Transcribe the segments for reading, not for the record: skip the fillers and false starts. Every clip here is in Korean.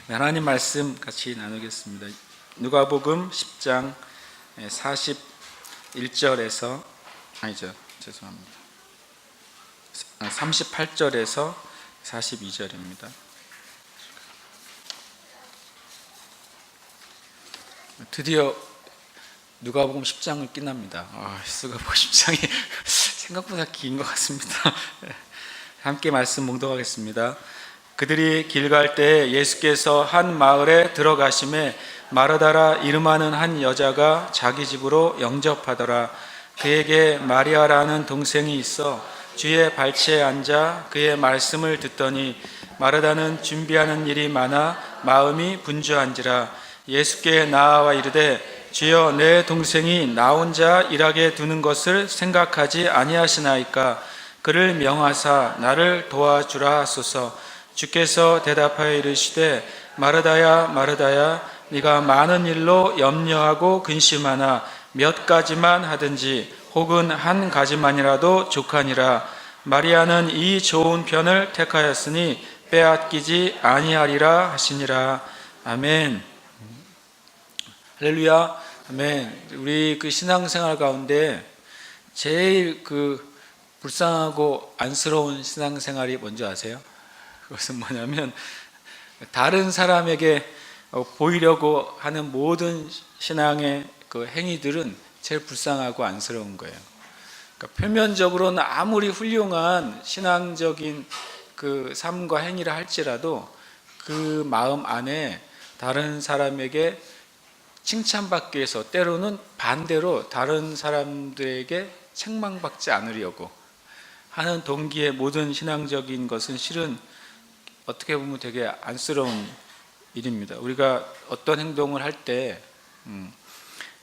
하나님 말씀 같이 나누겠습니다. 누가복음 10장 41절에서 아니죠, 죄송합니다. 38절에서 42절입니다. 드디어 누가복음 10장을 끝납니다. 누가복음 10장이 생각보다 긴 것 같습니다. 함께 말씀 몽독하겠습니다. 그들이 길 갈 때 예수께서 한 마을에 들어가심에 마르다라 이름하는 한 여자가 자기 집으로 영접하더라. 그에게 마리아라는 동생이 있어 주의 발치에 앉아 그의 말씀을 듣더니 마르다는 준비하는 일이 많아 마음이 분주한지라. 예수께 나아와 이르되 주여, 내 동생이 나 혼자 일하게 두는 것을 생각하지 아니하시나이까. 그를 명하사 나를 도와주라 하소서. 주께서 대답하여 이르시되 마르다야 마르다야, 네가 많은 일로 염려하고 근심하나 몇 가지만 하든지 혹은 한 가지만이라도 족하니라. 마리아는 이 좋은 편을 택하였으니 빼앗기지 아니하리라 하시니라. 아멘. 할렐루야. 아멘. 우리 신앙생활 가운데 제일 불쌍하고 안쓰러운 신앙생활이 뭔지 아세요? 그것은 뭐냐면 다른 사람에게 보이려고 하는 모든 신앙의 행위들은 제일 불쌍하고 안쓰러운 거예요. 그러니까 표면적으로는 아무리 훌륭한 신앙적인 삶과 행위를 할지라도 그 마음 안에 다른 사람에게 칭찬받기 위해서, 때로는 반대로 다른 사람들에게 책망받지 않으려고 하는 동기의 모든 신앙적인 것은 실은 어떻게 보면 되게 안쓰러운 일입니다. 우리가 어떤 행동을 할 때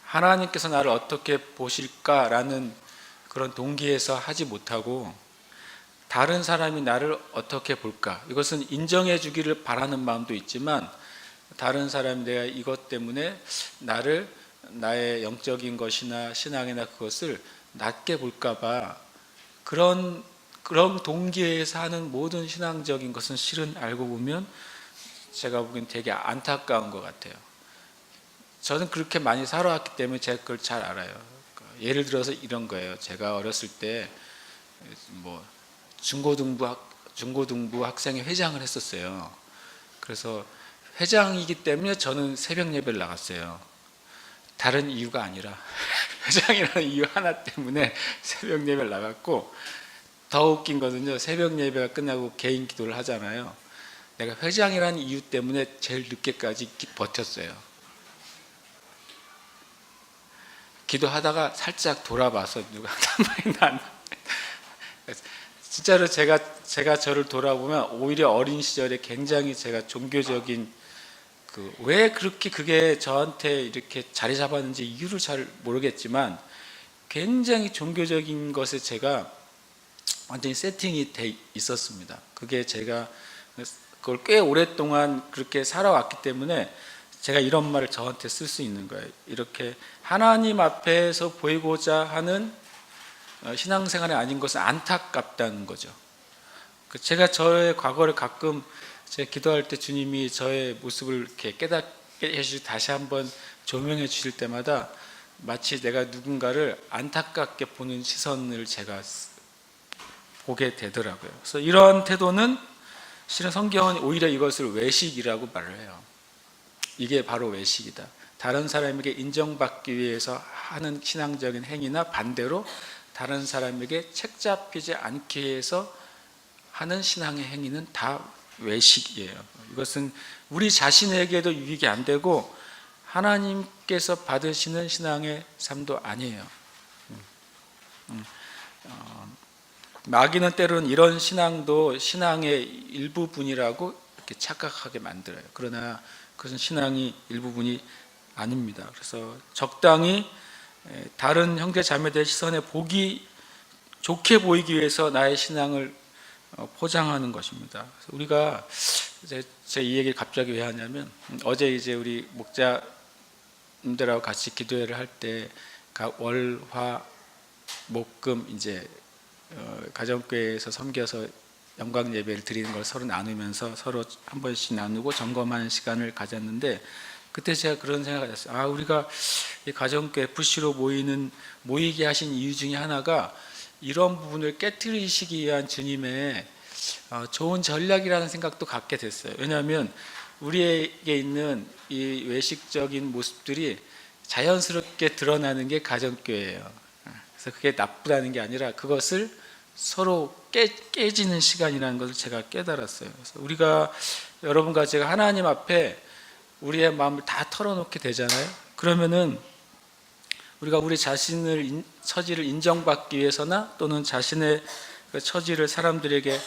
하나님께서 나를 어떻게 보실까라는 그런 동기에서 하지 못하고 다른 사람이 나를 어떻게 볼까, 이것은 인정해 주기를 바라는 마음도 있지만 다른 사람이 내가 이것 때문에 나의 영적인 것이나 신앙이나 그것을 낮게 볼까 봐 그런 동기에서 하는 모든 신앙적인 것은 실은 알고 보면 제가 보기엔 되게 안타까운 것 같아요. 저는 그렇게 많이 살아왔기 때문에 제가 그걸 잘 알아요. 예를 들어서 이런 거예요. 제가 어렸을 때 중고등부 학생회 회장을 했었어요. 그래서 회장이기 때문에 저는 새벽 예배를 나갔어요. 다른 이유가 아니라 회장이라는 이유 하나 때문에 새벽 예배를 나갔고, 더 웃긴 거는요, 새벽 예배가 끝나고 개인 기도를 하잖아요. 내가 회장이라는 이유 때문에 제일 늦게까지 버텼어요. 기도하다가 살짝 돌아봐서 누가 한 말이 나. 진짜로 제가 저를 돌아보면 오히려 어린 시절에 굉장히 제가 종교적인 왜 그렇게 그게 저한테 이렇게 자리 잡았는지 이유를 잘 모르겠지만 굉장히 종교적인 것에 제가 완전히 세팅이 돼 있었습니다. 그게 제가 그걸 꽤 오랫동안 그렇게 살아왔기 때문에 제가 이런 말을 저한테 쓸 수 있는 거예요. 이렇게 하나님 앞에서 보이고자 하는 신앙생활이 아닌 것은 안타깝다는 거죠. 제가 저의 과거를 가끔 제가 기도할 때 주님이 저의 모습을 이렇게 깨닫게 해주시고 다시 한번 조명해 주실 때마다 마치 내가 누군가를 안타깝게 보는 시선을 제가 보게 되더라고요. 그래서 이런 태도는 실은 성경은 오히려 이것을 외식이라고 말을 해요. 이게 바로 외식이다. 다른 사람에게 인정받기 위해서 하는 신앙적인 행위나 반대로 다른 사람에게 책잡히지 않기 위해서 하는 신앙의 행위는 다 외식이에요. 이것은 우리 자신에게도 유익이 안 되고 하나님께서 받으시는 신앙의 삶도 아니에요. 마귀는 때로는 이런 신앙도 신앙의 일부분이라고 이렇게 착각하게 만들어요. 그러나 그것은 신앙이 일부분이 아닙니다. 그래서 적당히 다른 형제 자매들의 시선에 좋게 보이기 위해서 나의 신앙을 포장하는 것입니다. 그래서 우리가 제 이 얘기를 갑자기 왜 하냐면, 어제 이제 우리 목자님들하고 같이 기도회를 할 때 월, 화, 목, 금 이제 가정교회에서 섬겨서 영광 예배를 드리는 걸 서로 나누면서 서로 한 번씩 나누고 점검하는 시간을 가졌는데, 그때 제가 그런 생각을 했어요. 우리가 이 가정교회 FC로 모이게 하신 이유 중에 하나가 이런 부분을 깨트리시기 위한 주님의 좋은 전략이라는 생각도 갖게 됐어요. 왜냐하면 우리에게 있는 이 외식적인 모습들이 자연스럽게 드러나는 게 가정교회예요. 그래서 그게 나쁘다는 게 아니라 그것을 서로 깨지는 시간이라는 것을 제가 깨달았어요. 그래서 우리가, 여러분과 제가 하나님 앞에 우리의 마음을 다 털어놓게 되잖아요. 그러면은 우리가 우리 자신을 처지를 인정받기 위해서나 또는 자신의 그 처지를 사람들에게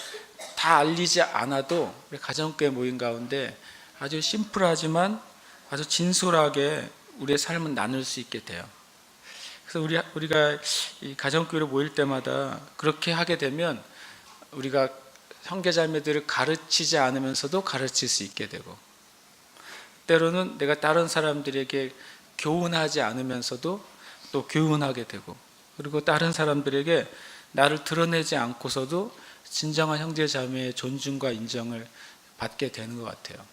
다 알리지 않아도 우리 가정교회 모임 가운데 아주 심플하지만 아주 진솔하게 우리의 삶을 나눌 수 있게 돼요. 그래서 우리가 이 가정교회로 모일 때마다 그렇게 하게 되면 우리가 형제자매들을 가르치지 않으면서도 가르칠 수 있게 되고, 때로는 내가 다른 사람들에게 교훈하지 않으면서도 또 교훈하게 되고, 그리고 다른 사람들에게 나를 드러내지 않고서도 진정한 형제자매의 존중과 인정을 받게 되는 것 같아요.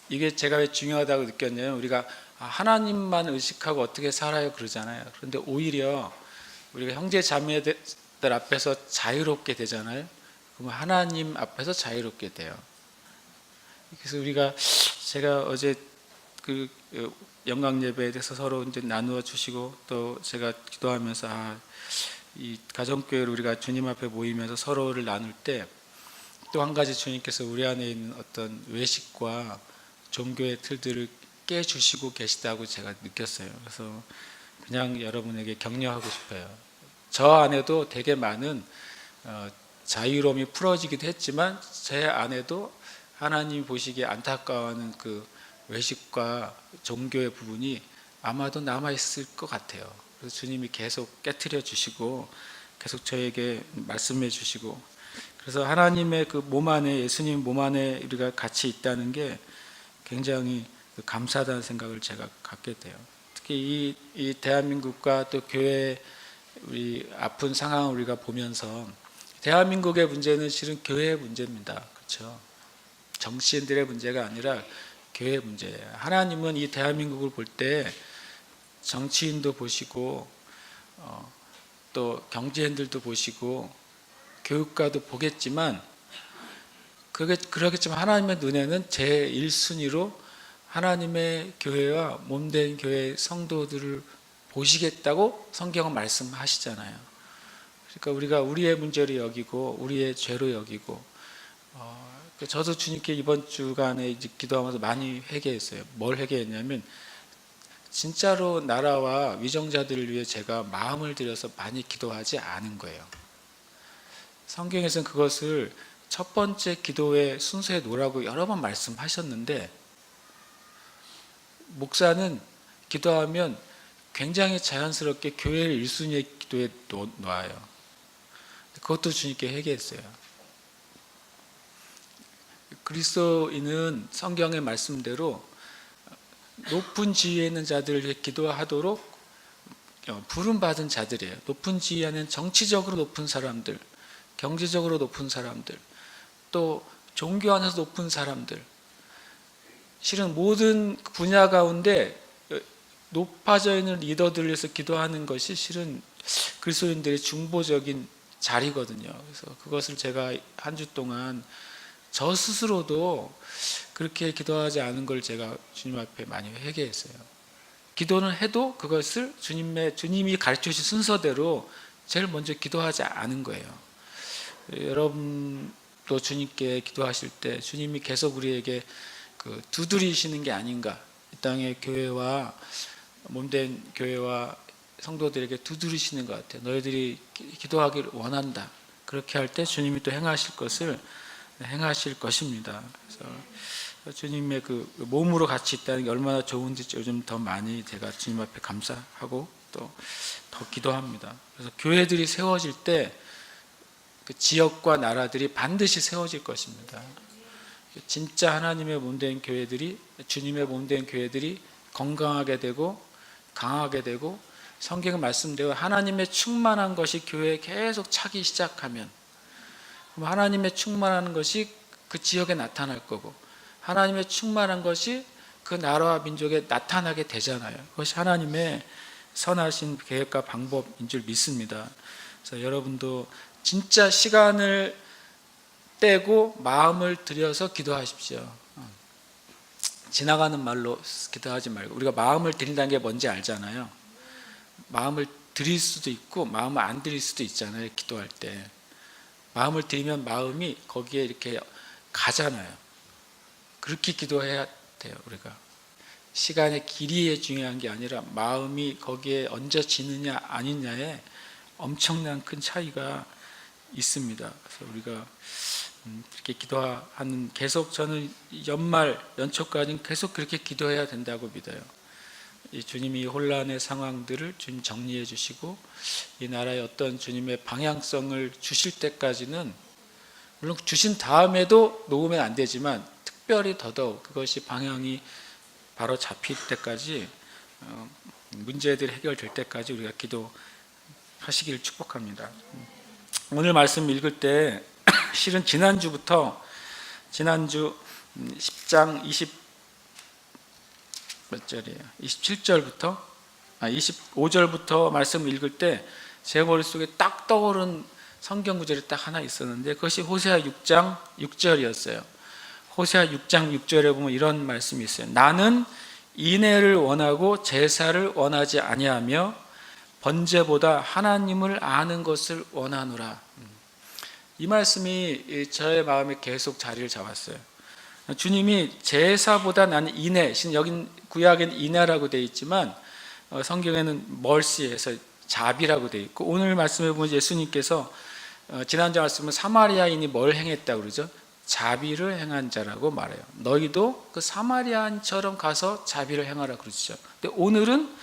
이게 제가 왜 중요하다고 느꼈냐면, 우리가 하나님만 의식하고 어떻게 살아요 그러잖아요. 그런데 오히려 우리가 형제자매들 앞에서 자유롭게 되잖아요. 그러면 하나님 앞에서 자유롭게 돼요. 그래서 제가 어제 그 영광 예배에 대해서 서로 이제 나누어 주시고, 또 제가 기도하면서 이 가정교회를 우리가 주님 앞에 모이면서 서로를 나눌 때 또 한 가지 주님께서 우리 안에 있는 어떤 외식과 종교의 틀들을 깨주시고 계시다고 제가 느꼈어요. 그래서 그냥 여러분에게 격려하고 싶어요. 저 안에도 되게 많은 자유로움이 풀어지기도 했지만 제 안에도 하나님이 보시기에 안타까워하는 그 외식과 종교의 부분이 아마도 남아있을 것 같아요. 그래서 주님이 계속 깨트려 주시고 계속 저에게 말씀해 주시고, 그래서 하나님의 그 몸 안에, 예수님 몸 안에 우리가 같이 있다는 게 굉장히 감사하다는 생각을 제가 갖게 돼요. 특히 이 대한민국과 또 교회 우리 아픈 상황을 우리가 보면서, 대한민국의 문제는 실은 교회의 문제입니다. 그렇죠? 정치인들의 문제가 아니라 교회의 문제예요. 하나님은 이 대한민국을 볼 때 정치인도 보시고 또 경제인들도 보시고 교육가도 보겠지만, 그러겠지만 하나님의 눈에는 제1순위로 하나님의 교회와 몸된 교회 성도들을 보시겠다고 성경은 말씀하시잖아요. 그러니까 우리가 우리의 문제로 여기고 우리의 죄로 여기고, 저도 주님께 이번 주간에 이제 기도하면서 많이 회개했어요. 뭘 회개했냐면, 진짜로 나라와 위정자들을 위해 제가 마음을 들여서 많이 기도하지 않은 거예요. 성경에서는 그것을 첫 번째 기도의 순서에 놓으라고 여러 번 말씀하셨는데, 목사는 기도하면 굉장히 자연스럽게 교회를 1순위의 기도에 놓아요. 그것도 주님께 회개했어요. 그리스도인은 성경의 말씀대로 높은 지위에 있는 자들을 위해 기도하도록 부름받은 자들이에요. 높은 지위에는 정치적으로 높은 사람들, 경제적으로 높은 사람들, 또 종교 안에서 높은 사람들, 실은 모든 분야 가운데 높아져 있는 리더들을 위해서 기도하는 것이 실은 그리스도인들의 중보적인 자리거든요. 그래서 그것을 제가 한 주 동안 저 스스로도 그렇게 기도하지 않은 걸 제가 주님 앞에 많이 회개했어요. 기도는 해도 그것을 주님이 가르쳐 주신 순서대로 제일 먼저 기도하지 않은 거예요. 여러분도 주님께 기도하실 때 주님이 계속 우리에게 두드리시는 게 아닌가, 이 땅의 교회와 몸된 교회와 성도들에게 두드리시는 것 같아요. 너희들이 기도하기를 원한다. 그렇게 할 때 주님이 또 행하실 것입니다. 그래서 주님의 그 몸으로 같이 있다는 게 얼마나 좋은지 요즘 더 많이 제가 주님 앞에 감사하고 또 더 기도합니다. 그래서 교회들이 세워질 때 그 지역과 나라들이 반드시 세워질 것입니다. 진짜 하나님의 몸된 교회들이, 주님의 몸된 교회들이 건강하게 되고 강하게 되고, 성경의 말씀대로 하나님의 충만한 것이 교회에 계속 차기 시작하면 그럼 하나님의 충만한 것이 그 지역에 나타날 거고 하나님의 충만한 것이 그 나라와 민족에 나타나게 되잖아요. 그것이 하나님의 선하신 계획과 방법인 줄 믿습니다. 그래서 여러분도 진짜 시간을 떼고 마음을 들여서 기도하십시오. 지나가는 말로 기도하지 말고 우리가 마음을 드린다는 게 뭔지 알잖아요. 마음을 드릴 수도 있고 마음을 안 드릴 수도 있잖아요. 기도할 때 마음을 드리면 마음이 거기에 이렇게 가잖아요. 그렇게 기도해야 돼요. 우리가 시간의 길이에 중요한 게 아니라 마음이 거기에 얹어지느냐 아니냐에 엄청난 큰 차이가 있습니다. 그래서 우리가 그렇게 기도하는 계속 저는 연말 연초까지는 계속 그렇게 기도해야 된다고 믿어요. 이 주님이 혼란의 상황들을 주님 정리해 주시고 이 나라에 어떤 주님의 방향성을 주실 때까지는 물론 주신 다음에도 놓으면 안 되지만 특별히 더더욱 그것이 방향이 바로 잡힐 때까지 문제들이 해결될 때까지 우리가 기도하시기를 축복합니다. 오늘 말씀 읽을 때 실은 지난주 10장 25절부터 말씀 읽을 때 제 머릿속에 딱 떠오른 성경 구절이 딱 하나 있었는데 그것이 호세아 6장 6절이었어요. 호세아 6장 6절에 보면 이런 말씀이 있어요. 나는 인애를 원하고 제사를 원하지 아니하며 번제보다 하나님을 아는 것을 원하노라. 이 말씀이 저의 마음에 계속 자리를 잡았어요. 주님이 제사보다 나는 인애, 여긴 구약엔 인애라고 되어 있지만 성경에는 멀시에서 자비라고 되어 있고 오늘 말씀해 보면 예수님께서 지난주 말씀은 사마리아인이 뭘 행했다고 그러죠? 자비를 행한 자라고 말해요. 너희도 그 사마리아인처럼 가서 자비를 행하라 그러죠. 근데 오늘은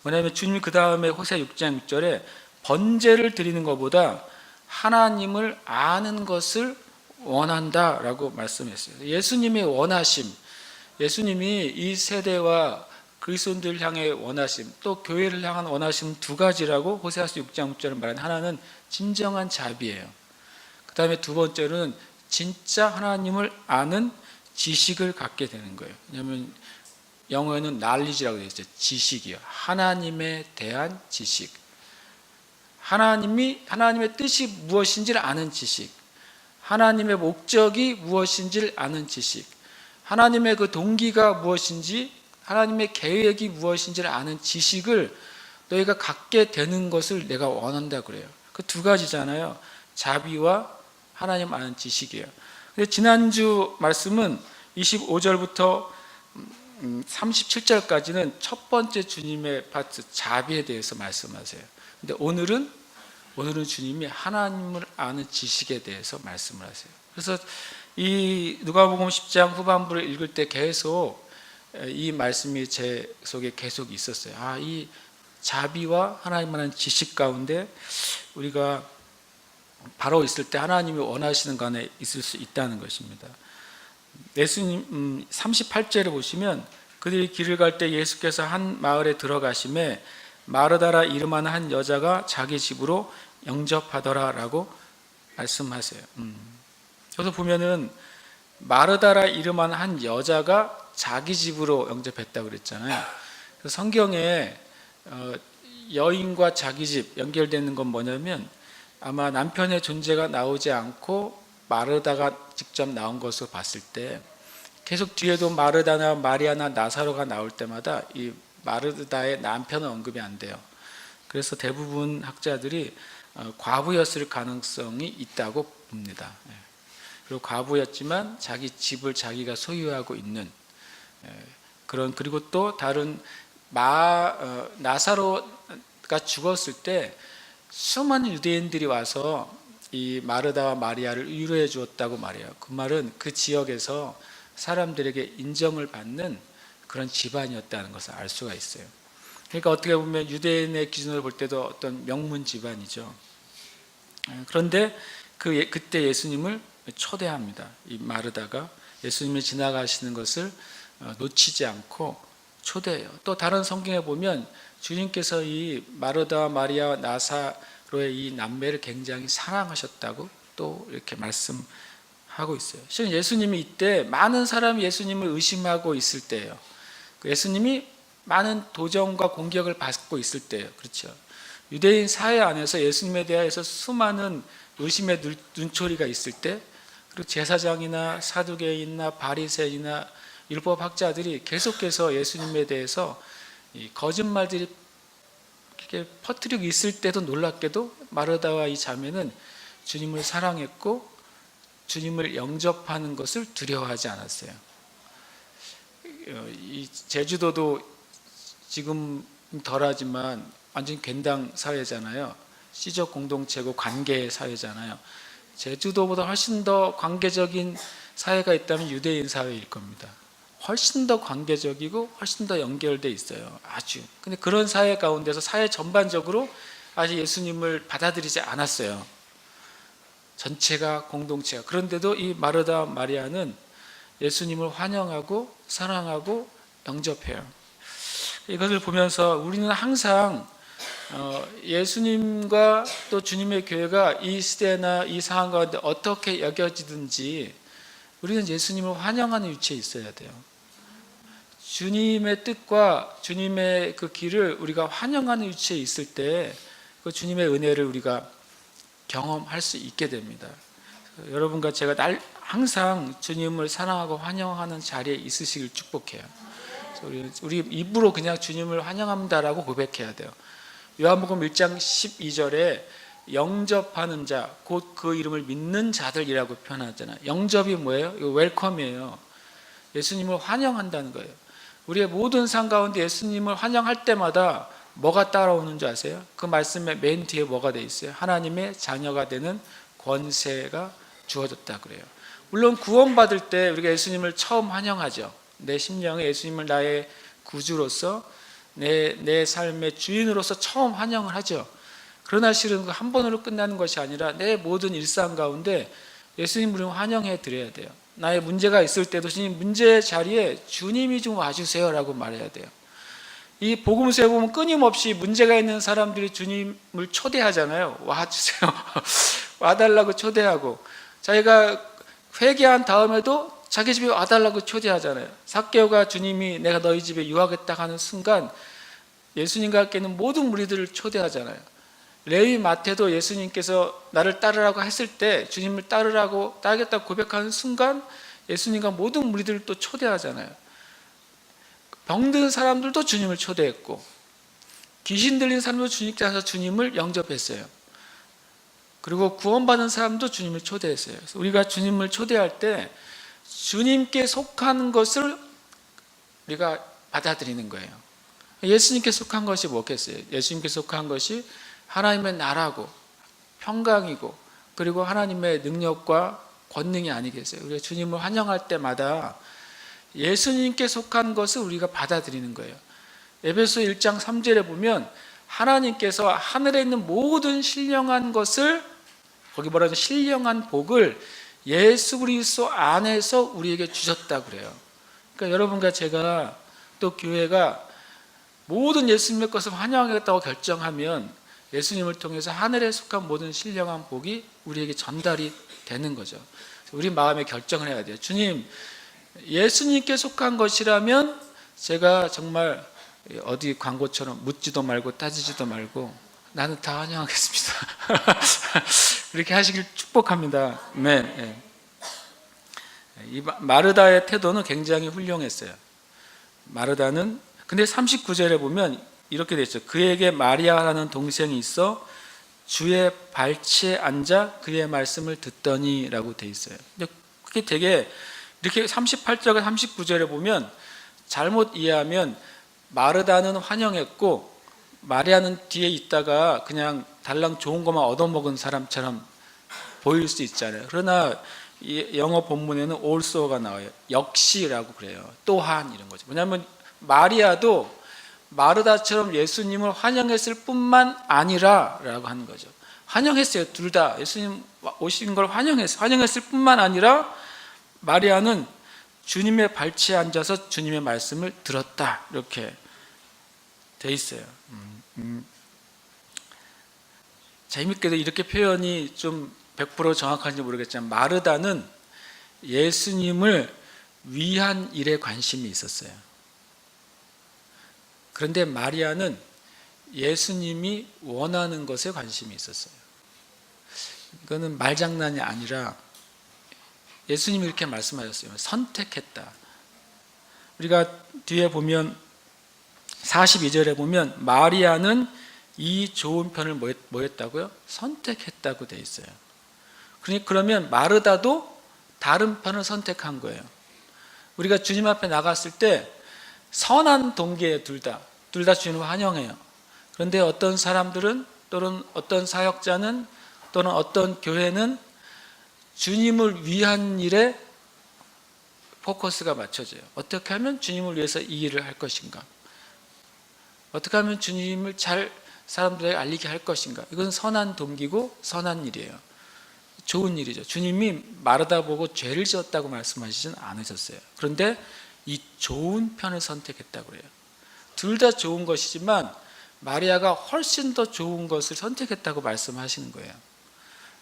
뭐냐면 주님이 그 다음에 호세아 6장 6절에 번제를 드리는 것보다 하나님을 아는 것을 원한다라고 말씀했어요. 예수님의 원하심, 예수님이 이 세대와 그리스도인들 향해 원하심, 또 교회를 향한 원하심 두 가지라고 호세아서 6장 6절은 말하는 하나는 진정한 자비예요. 그 다음에 두 번째로는 진짜 하나님을 아는 지식을 갖게 되는 거예요. 왜냐하면 영어에는 knowledge라고 되어 있어요. 지식이요. 하나님에 대한 지식. 하나님의 뜻이 무엇인지를 아는 지식. 하나님의 목적이 무엇인지를 아는 지식. 하나님의 그 동기가 무엇인지, 하나님의 계획이 무엇인지를 아는 지식을 너희가 갖게 되는 것을 내가 원한다 그래요. 그 두 가지잖아요. 자비와 하나님 아는 지식이에요. 근데 지난주 말씀은 25절부터 37절까지는 첫 번째 주님의 파트 자비에 대해서 말씀하세요. 근데 오늘은 주님이 하나님을 아는 지식에 대해서 말씀을 하세요. 그래서 이 누가복음 10장 후반부를 읽을 때 계속 이 말씀이 제 속에 계속 있었어요. 이 자비와 하나님을 아는 지식 가운데 우리가 바로 있을 때 하나님이 원하시는 간에 있을 수 있다는 것입니다. 예수님 38절에 보시면 그들이 길을 갈 때 예수께서 한 마을에 들어가심에 마르다라 이름하는 한 여자가 자기 집으로 영접하더라라고 말씀하세요. 여기서 보면은 마르다라 이름하는 한 여자가 자기 집으로 영접했다고 그랬잖아요. 그래서 성경에 여인과 자기 집 연결되는 건 뭐냐면 아마 남편의 존재가 나오지 않고 마르다가 직접 나온 것으로 봤을 때 계속 뒤에도 마르다나 마리아나 나사로가 나올 때마다 이 마르다의 남편은 언급이 안 돼요. 그래서 대부분 학자들이 과부였을 가능성이 있다고 봅니다. 그리고 과부였지만 자기 집을 자기가 소유하고 있는 그리고 또 다른 나사로가 죽었을 때 수많은 유대인들이 와서 이 마르다와 마리아를 위로해 주었다고 말해요. 그 말은 그 지역에서 사람들에게 인정을 받는 그런 집안이었다는 것을 알 수가 있어요. 그러니까 어떻게 보면 유대인의 기준으로 볼 때도 어떤 명문 집안이죠. 그런데 그때 예수님을 초대합니다. 이 마르다가 예수님이 지나가시는 것을 놓치지 않고 초대해요. 또 다른 성경에 보면 주님께서 이 마르다와 마리아 나사로의 이 남매를 굉장히 사랑하셨다고 또 이렇게 말씀하고 있어요. 실은 예수님이 이때 많은 사람이 예수님을 의심하고 있을 때예요. 예수님이 많은 도전과 공격을 받고 있을 때예요. 그렇죠. 유대인 사회 안에서 예수님에 대해서 수많은 의심의 눈초리가 있을 때, 그리고 제사장이나 사두개인이나 바리새인이나 율법학자들이 계속해서 예수님에 대해서 이 거짓말들이 이렇게 퍼뜨리고 있을 때도 놀랍게도 마르다와 이 자매는 주님을 사랑했고 주님을 영접하는 것을 두려워하지 않았어요. 이 제주도도 지금 덜하지만 완전 괜당 사회잖아요. 시적 공동체고 관계 사회잖아요. 제주도보다 훨씬 더 관계적인 사회가 있다면 유대인 사회일 겁니다. 훨씬 더 관계적이고 훨씬 더 연결돼 있어요. 아주. 근데 그런 사회 가운데서 사회 전반적으로 아직 예수님을 받아들이지 않았어요. 전체가, 공동체가. 그런데도 이 마르다 마리아는 예수님을 환영하고 사랑하고 영접해요. 이것을 보면서 우리는 항상 예수님과 또 주님의 교회가 이 시대나 이 상황 가운데 어떻게 여겨지든지 우리는 예수님을 환영하는 위치에 있어야 돼요. 주님의 뜻과 주님의 그 길을 우리가 환영하는 위치에 있을 때 그 주님의 은혜를 우리가 경험할 수 있게 됩니다. 여러분과 제가 항상 주님을 사랑하고 환영하는 자리에 있으시길 축복해요. 우리 입으로 그냥 주님을 환영합니다라고 고백해야 돼요. 요한복음 1장 12절에 영접하는 자, 곧 그 이름을 믿는 자들이라고 표현하잖아요. 영접이 뭐예요? 이거 웰컴이에요. 예수님을 환영한다는 거예요. 우리의 모든 삶 가운데 예수님을 환영할 때마다 뭐가 따라오는 줄 아세요? 그 말씀의 맨 뒤에 뭐가 돼 있어요? 하나님의 자녀가 되는 권세가 주어졌다 그래요. 물론 구원받을 때 우리가 예수님을 처음 환영하죠. 내 심령에 예수님을 나의 구주로서 내 삶의 주인으로서 처음 환영을 하죠. 그러나 실은 한 번으로 끝나는 것이 아니라 내 모든 일상 가운데 예수님을 우리는 환영해 드려야 돼요. 나의 문제가 있을 때도 주님 문제 자리에 주님이 좀 와주세요 라고 말해야 돼요. 이 복음서에 보면 끊임없이 문제가 있는 사람들이 주님을 초대하잖아요. 와주세요. 와달라고 초대하고, 자기가 회개한 다음에도 자기 집에 와달라고 초대하잖아요. 삭개오가 주님이 내가 너희 집에 유하겠다 하는 순간 예수님과 함께 있는 모든 무리들을 초대하잖아요. 레위 마태도 예수님께서 나를 따르라고 했을 때 주님을 따르겠다고 고백하는 순간 예수님과 모든 무리들을 또 초대하잖아요. 병든 사람들도 주님을 초대했고, 귀신 들린 사람도 주님께서 주님을 영접했어요. 그리고 구원받은 사람도 주님을 초대했어요. 그래서 우리가 주님을 초대할 때 주님께 속한 것을 우리가 받아들이는 거예요. 예수님께 속한 것이 뭐겠어요? 예수님께 속한 것이 하나님의 나라고 평강이고 그리고 하나님의 능력과 권능이 아니겠어요? 우리가 주님을 환영할 때마다 예수님께 속한 것을 우리가 받아들이는 거예요. 에베소 1장 3절에 보면 하나님께서 하늘에 있는 모든 신령한 것을, 거기 뭐라 하죠? 신령한 복을 예수 그리스도 안에서 우리에게 주셨다 그래요. 그러니까 여러분과 제가 또 교회가 모든 예수님의 것을 환영하겠다고 결정하면 예수님을 통해서 하늘에 속한 모든 신령한 복이 우리에게 전달이 되는 거죠. 우리 마음에 결정을 해야 돼요. 주님, 예수님께 속한 것이라면 제가 정말 어디 광고처럼 묻지도 말고 따지지도 말고 나는 다 환영하겠습니다. 이렇게 하시길 축복합니다. 네. 이 마르다의 태도는 굉장히 훌륭했어요. 마르다는, 근데 39절에 보면 이렇게 되어 있죠. 그에게 마리아라는 동생이 있어 주의 발치에 앉아 그의 말씀을 듣더니 라고 되어 있어요. 근데 그게 되게 이렇게 38절과 39절에 보면 잘못 이해하면 마르다는 환영했고 마리아는 뒤에 있다가 그냥 달랑 좋은 것만 얻어먹은 사람처럼 보일 수 있잖아요. 그러나 이 영어 본문에는 also가 나와요. 역시라고 그래요. 또한 이런 거죠. 왜냐하면 마리아도 마르다처럼 예수님을 환영했을 뿐만 아니라 라고 하는 거죠. 환영했어요. 둘 다 예수님 오신 걸 환영했을 뿐만 아니라 마리아는 주님의 발치에 앉아서 주님의 말씀을 들었다 이렇게 돼 있어요. 재밌게도 이렇게 표현이 좀 100% 정확한지 모르겠지만 마르다는 예수님을 위한 일에 관심이 있었어요. 그런데 마리아는 예수님이 원하는 것에 관심이 있었어요. 이거는 말장난이 아니라 예수님이 이렇게 말씀하셨어요. 선택했다. 우리가 뒤에 보면 42절에 보면 마리아는 이 좋은 편을 뭐 했다고요? 선택했다고 돼 있어요. 그러면 마르다도 다른 편을 선택한 거예요. 우리가 주님 앞에 나갔을 때 선한 동기에 둘 다 주님을 환영해요. 그런데 어떤 사람들은 또는 어떤 사역자는 또는 어떤 교회는 주님을 위한 일에 포커스가 맞춰져요. 어떻게 하면 주님을 위해서 이 일을 할 것인가? 어떻게 하면 주님을 잘 사람들에게 알리게 할 것인가? 이건 선한 동기고 선한 일이에요. 좋은 일이죠. 주님이 마르다 보고 죄를 지었다고 말씀하시진 않으셨어요. 그런데 이 좋은 편을 선택했다고 그래요. 둘 다 좋은 것이지만 마리아가 훨씬 더 좋은 것을 선택했다고 말씀하시는 거예요.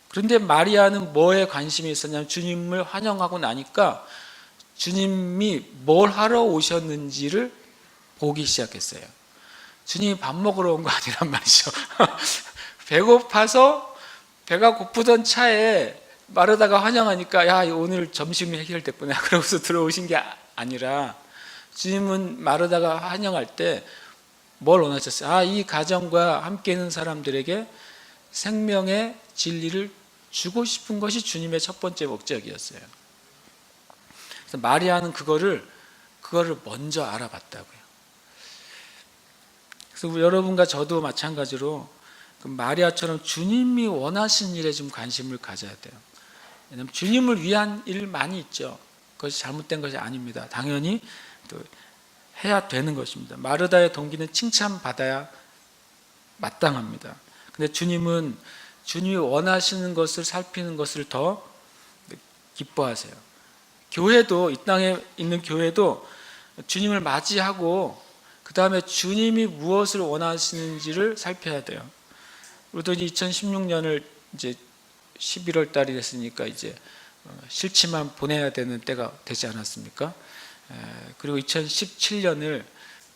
그런데 마리아는 뭐에 관심이 있었냐면 주님을 환영하고 나니까 주님이 뭘 하러 오셨는지를 보기 시작했어요. 주님이 밥 먹으러 온 거 아니란 말이죠. 배고파서 배가 고프던 차에 마르다가 환영하니까 야 오늘 점심이 해결됐구나 그러고서 들어오신 게 아니라 주님은 마르다가 환영할 때 뭘 원하셨어요? 이 가정과 함께 있는 사람들에게 생명의 진리를 주고 싶은 것이 주님의 첫 번째 목적이었어요. 그래서 마리아는 그거를 먼저 알아봤다고요. 그래서 여러분과 저도 마찬가지로 마리아처럼 주님이 원하신 일에 좀 관심을 가져야 돼요. 왜냐하면 주님을 위한 일 많이 있죠. 그것이 잘못된 것이 아닙니다. 당연히 또 해야 되는 것입니다. 마르다의 동기는 칭찬받아야 마땅합니다. 근데 주님은 주님이 원하시는 것을 살피는 것을 더 기뻐하세요. 교회도, 이 땅에 있는 교회도 주님을 맞이하고 그 다음에 주님이 무엇을 원하시는지를 살펴야 돼요. 우리도 2016년을 이제 11월 달이 됐으니까 이제 실치만 보내야 되는 때가 되지 않았습니까? 그리고 2017년을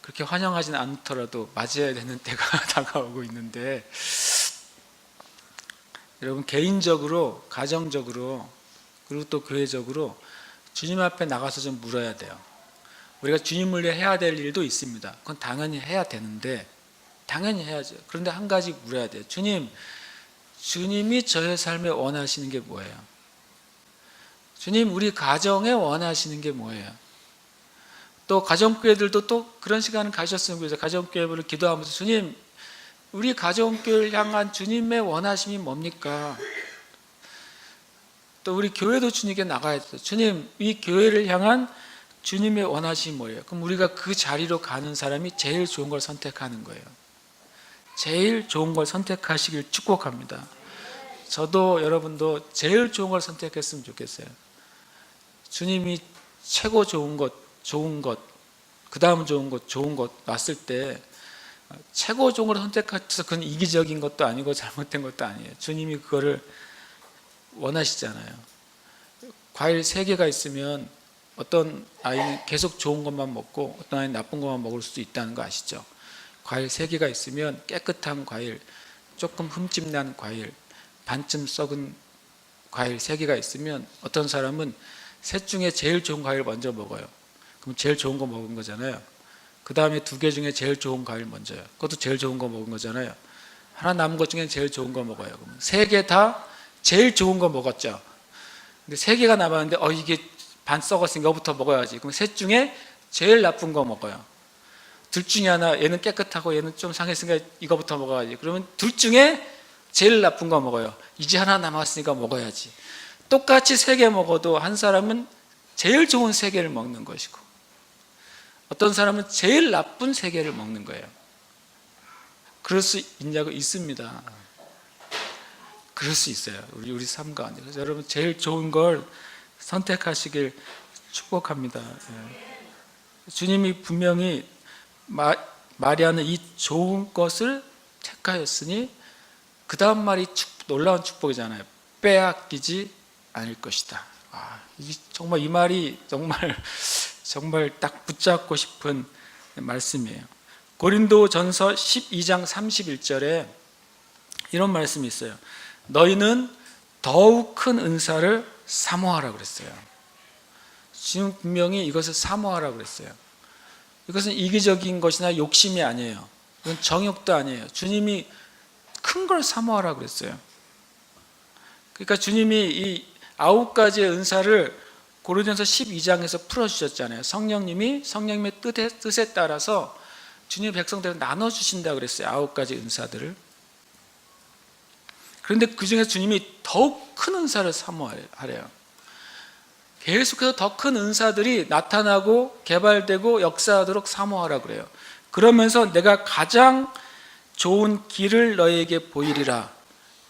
그렇게 환영하지는 않더라도 맞이해야 되는 때가 다가오고 있는데, 여러분 개인적으로, 가정적으로, 그리고 또 교회적으로 주님 앞에 나가서 좀 물어야 돼요. 우리가 주님을 위해 해야 될 일도 있습니다. 그건 당연히 해야 되는데, 당연히 해야죠. 그런데 한 가지 물어야 돼요. 주님이 저의 삶에 원하시는 게 뭐예요? 주님, 우리 가정에 원하시는 게 뭐예요? 또 가정교회들도 또 그런 시간을 가졌으면 좋겠어요. 가정교회를 기도하면서 주님, 우리 가정교회를 향한 주님의 원하심이 뭡니까? 또 우리 교회도 주님께 나가야 돼요. 주님, 이 교회를 향한 주님의 원하심이 뭐예요? 그럼 우리가 그 자리로 가는 사람이 제일 좋은 걸 선택하는 거예요. 제일 좋은 걸 선택하시길 축복합니다. 저도 여러분도 제일 좋은 걸 선택했으면 좋겠어요. 주님이 최고 좋은 것, 그 다음 좋은 것 놨을 때 최고 좋은 걸 선택해서 그건 이기적인 것도 아니고 잘못된 것도 아니에요. 주님이 그거를 원하시잖아요. 과일 3개가 있으면 어떤 아이는 계속 좋은 것만 먹고 어떤 아이는 나쁜 것만 먹을 수도 있다는 거 아시죠? 과일 3개가 있으면 깨끗한 과일, 조금 흠집난 과일, 반쯤 썩은 과일 3개가 있으면 어떤 사람은 셋 중에 제일 좋은 과일 먼저 먹어요. 그럼 제일 좋은 거 먹은 거잖아요. 그 다음에 2개 중에 제일 좋은 과일 먼저요. 그것도 제일 좋은 거 먹은 거잖아요. 하나 남은 것 중에 제일 좋은 거 먹어요. 그럼 3개 다 제일 좋은 거 먹었죠. 근데 3개가 남았는데 이게 반 썩었으니까 이거부터 먹어야지. 그럼 셋 중에 제일 나쁜 거 먹어요. 둘 중에 하나, 얘는 깨끗하고 얘는 좀 상했으니까 이거부터 먹어야지. 그러면 둘 중에 제일 나쁜 거 먹어요. 이제 하나 남았으니까 먹어야지. 똑같이 3개 먹어도 한 사람은 제일 좋은 3개를 먹는 것이고 어떤 사람은 제일 나쁜 3개를 먹는 거예요. 그럴 수 있냐고? 있습니다. 그럴 수 있어요. 우리 삶 가운데. 그래서 여러분 제일 좋은 걸 선택하시길 축복합니다. 주님이 분명히 마리아는 이 좋은 것을 택하였으니 그 다음 말이 놀라운 축복이잖아요. 빼앗기지 않을 것이다. 정말 이 말이 정말 딱 붙잡고 싶은 말씀이에요. 고린도전서 12장 31절에 이런 말씀이 있어요. 너희는 더욱 큰 은사를 사모하라 그랬어요. 지금 분명히 이것을 사모하라 그랬어요. 이것은 이기적인 것이나 욕심이 아니에요. 이건 정욕도 아니에요. 주님이 큰 걸 사모하라 그랬어요. 그러니까 주님이 이 9가지의 은사를 고린도전서 12장에서 풀어주셨잖아요. 성령님의 뜻에 따라서 주님의 백성들을 나눠주신다고 그랬어요. 9가지 은사들을. 그런데 그 중에서 주님이 더욱 큰 은사를 사모하래요. 계속해서 더 큰 은사들이 나타나고 개발되고 역사하도록 사모하라 그래요. 그러면서 내가 가장 좋은 길을 너에게 보이리라.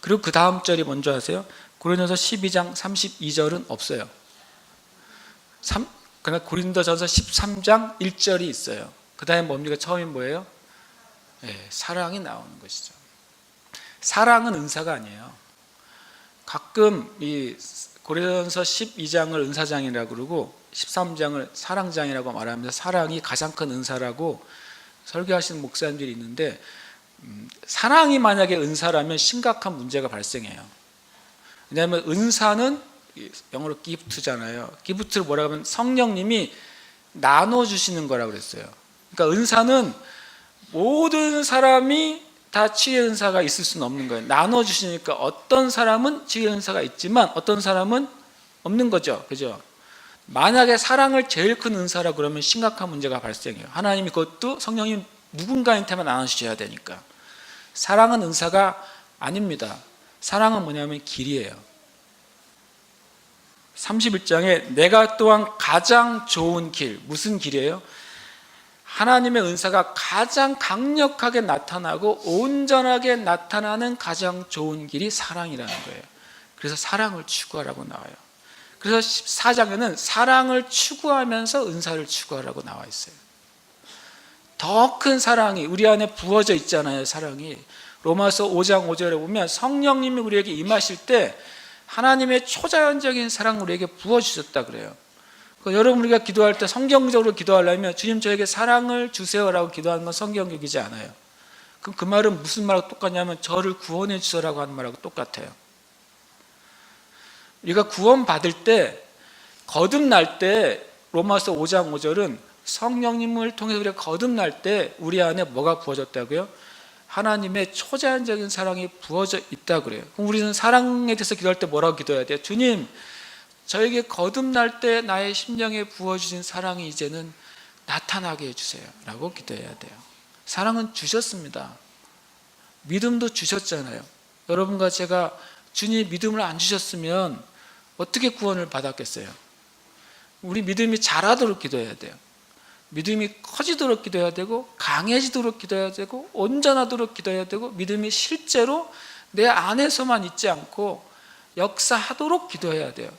그리고 그 다음 절이 뭔지 아세요? 고린도전서 12장 32절은 없어요. 그러나 고린도전서 13장 1절이 있어요. 그 다음에 뭡니까? 처음이 뭐예요? 사랑이 나오는 것이죠. 사랑은 은사가 아니에요. 가끔 이 고린도전서 12장을 은사장이라고 그러고 13장을 사랑장이라고 말하면서 사랑이 가장 큰 은사라고 설교하시는 목사님들이 있는데, 사랑이 만약에 은사라면 심각한 문제가 발생해요. 왜냐하면 은사는 영어로 기프트잖아요. 기프트를 뭐라고 하면 성령님이 나눠주시는 거라고 그랬어요. 그러니까 은사는 모든 사람이 다 치유의 은사가 있을 수는 없는 거예요. 나눠주시니까 어떤 사람은 치유의 은사가 있지만 어떤 사람은 없는 거죠. 그죠? 만약에 사랑을 제일 큰 은사라 그러면 심각한 문제가 발생해요. 하나님이 그것도 성령님 누군가한테만 나눠주셔야 되니까. 사랑은 은사가 아닙니다. 사랑은 뭐냐면 길이에요. 31장에 내가 또한 가장 좋은 길, 무슨 길이에요? 하나님의 은사가 가장 강력하게 나타나고 온전하게 나타나는 가장 좋은 길이 사랑이라는 거예요. 그래서 사랑을 추구하라고 나와요. 그래서 14장에는 사랑을 추구하면서 은사를 추구하라고 나와 있어요. 더 큰 사랑이 우리 안에 부어져 있잖아요. 사랑이 로마서 5장 5절에 보면 성령님이 우리에게 임하실 때 하나님의 초자연적인 사랑을 우리에게 부어주셨다 그래요. 여러분, 우리가 기도할 때 성경적으로 기도하려면 주님 저에게 사랑을 주세요라고 기도하는 건 성경적이지 않아요. 그럼 그 말은 무슨 말하고 똑같냐면 저를 구원해 주소라고 하는 말하고 똑같아요. 우리가 구원받을 때 거듭날 때 로마서 5장 5절은 성령님을 통해서 우리가 거듭날 때 우리 안에 뭐가 부어졌다고요? 하나님의 초자연적인 사랑이 부어져 있다 그래요. 그럼 우리는 사랑에 대해서 기도할 때 뭐라고 기도해야 돼요? 주님, 저에게 거듭날 때 나의 심령에 부어주신 사랑이 이제는 나타나게 해주세요 라고 기도해야 돼요. 사랑은 주셨습니다. 믿음도 주셨잖아요. 여러분과 제가 주님 믿음을 안 주셨으면 어떻게 구원을 받았겠어요? 우리 믿음이 자라도록 기도해야 돼요. 믿음이 커지도록 기도해야 되고 강해지도록 기도해야 되고 온전하도록 기도해야 되고 믿음이 실제로 내 안에서만 있지 않고 역사하도록 기도해야 돼요.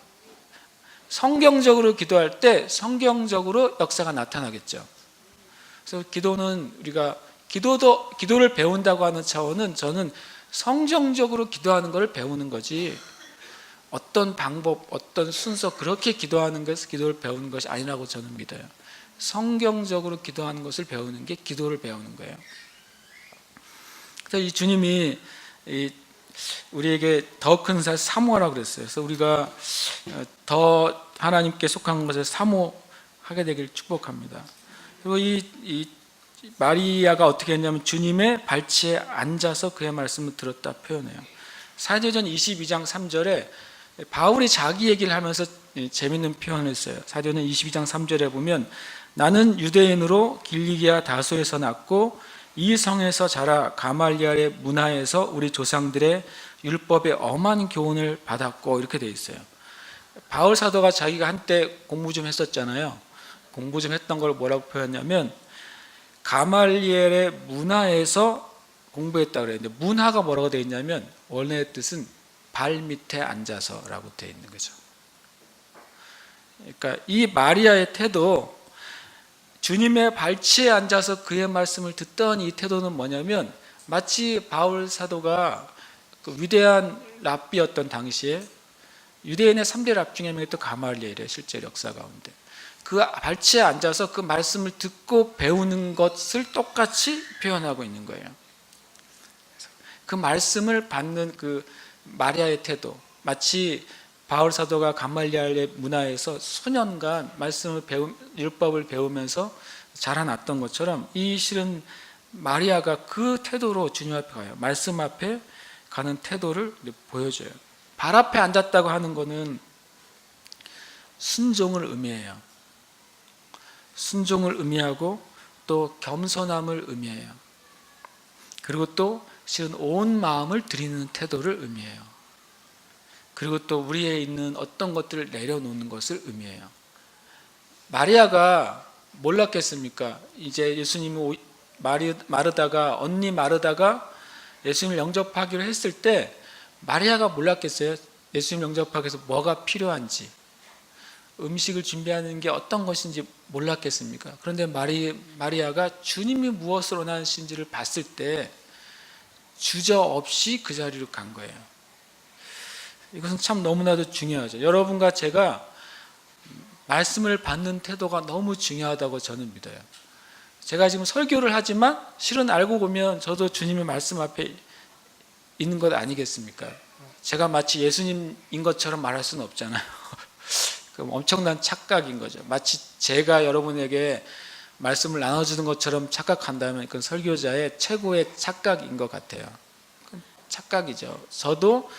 성경적으로 기도할 때 성경적으로 역사가 나타나겠죠. 그래서 기도는 우리가 기도를 배운다고 하는 차원은 저는 성경적으로 기도하는 것을 배우는 거지 어떤 방법, 어떤 순서 그렇게 기도하는 것에서 기도를 배우는 것이 아니라고 저는 믿어요. 성경적으로 기도하는 것을 배우는 게 기도를 배우는 거예요. 그래서 이 주님이 우리에게 더 큰 은사를 사모하라고 그랬어요. 그래서 우리가 더 하나님께 속한 것을 사모하게 되기를 축복합니다. 그리고 이 마리아가 어떻게 했냐면 주님의 발치에 앉아서 그의 말씀을 들었다 표현해요. 사도전 22장 3절에 바울이 자기 얘기를 하면서 재밌는 표현을 했어요. 사도전 22장 3절에 보면 나는 유대인으로 길리기아 다소에서 났고 이 성에서 자라 가말리엘의 문화에서 우리 조상들의 율법의 엄한 교훈을 받았고 이렇게 돼 있어요. 바울 사도가 자기가 한때 공부 좀 했었잖아요. 공부 좀 했던 걸 뭐라고 표현하냐면 가말리엘의 문화에서 공부했다고 그랬는데 문화가 뭐라고 되어 있냐면 원래의 뜻은 발 밑에 앉아서라고 되어 있는 거죠. 그러니까 이 마리아의 태도, 주님의 발치에 앉아서 그의 말씀을 듣던 이 태도는 뭐냐면 마치 바울 사도가 그 위대한 랍비였던 당시에 유대인의 3대 랍 중에 한 명이 또 가말리엘이에요. 실제 역사 가운데 그 발치에 앉아서 그 말씀을 듣고 배우는 것을 똑같이 표현하고 있는 거예요. 그 말씀을 받는 그 마리아의 태도, 마치 바울 사도가 가말리엘의 문화에서 수년간 말씀을 율법을 배우면서 자라났던 것처럼 이 실은 마리아가 그 태도로 주님 앞에 가요. 말씀 앞에 가는 태도를 보여줘요. 발 앞에 앉았다고 하는 것은 순종을 의미해요. 순종을 의미하고 또 겸손함을 의미해요. 그리고 또 실은 온 마음을 드리는 태도를 의미해요. 그리고 또 우리에 있는 어떤 것들을 내려놓는 것을 의미해요. 마리아가 몰랐겠습니까? 이제 예수님이 마르다가 언니 마르다가 예수님을 영접하기로 했을 때 마리아가 몰랐겠어요? 예수님 영접하기 위해서 뭐가 필요한지, 음식을 준비하는 게 어떤 것인지 몰랐겠습니까? 그런데 마리아가 주님이 무엇을 원하시는지를 봤을 때 주저없이 그 자리로 간 거예요. 이것은 참 너무나도 중요하죠. 여러분과 제가 말씀을 받는 태도가 너무 중요하다고 저는 믿어요. 제가 지금 설교를 하지만 실은 알고 보면 저도 주님의 말씀 앞에 있는 것 아니겠습니까? 제가 마치 예수님인 것처럼 말할 수는 없잖아요. 그럼 엄청난 착각인 거죠. 마치 제가 여러분에게 말씀을 나눠주는 것처럼 착각한다면 그건 설교자의 최고의 착각인 것 같아요. 그건 착각이죠. 저도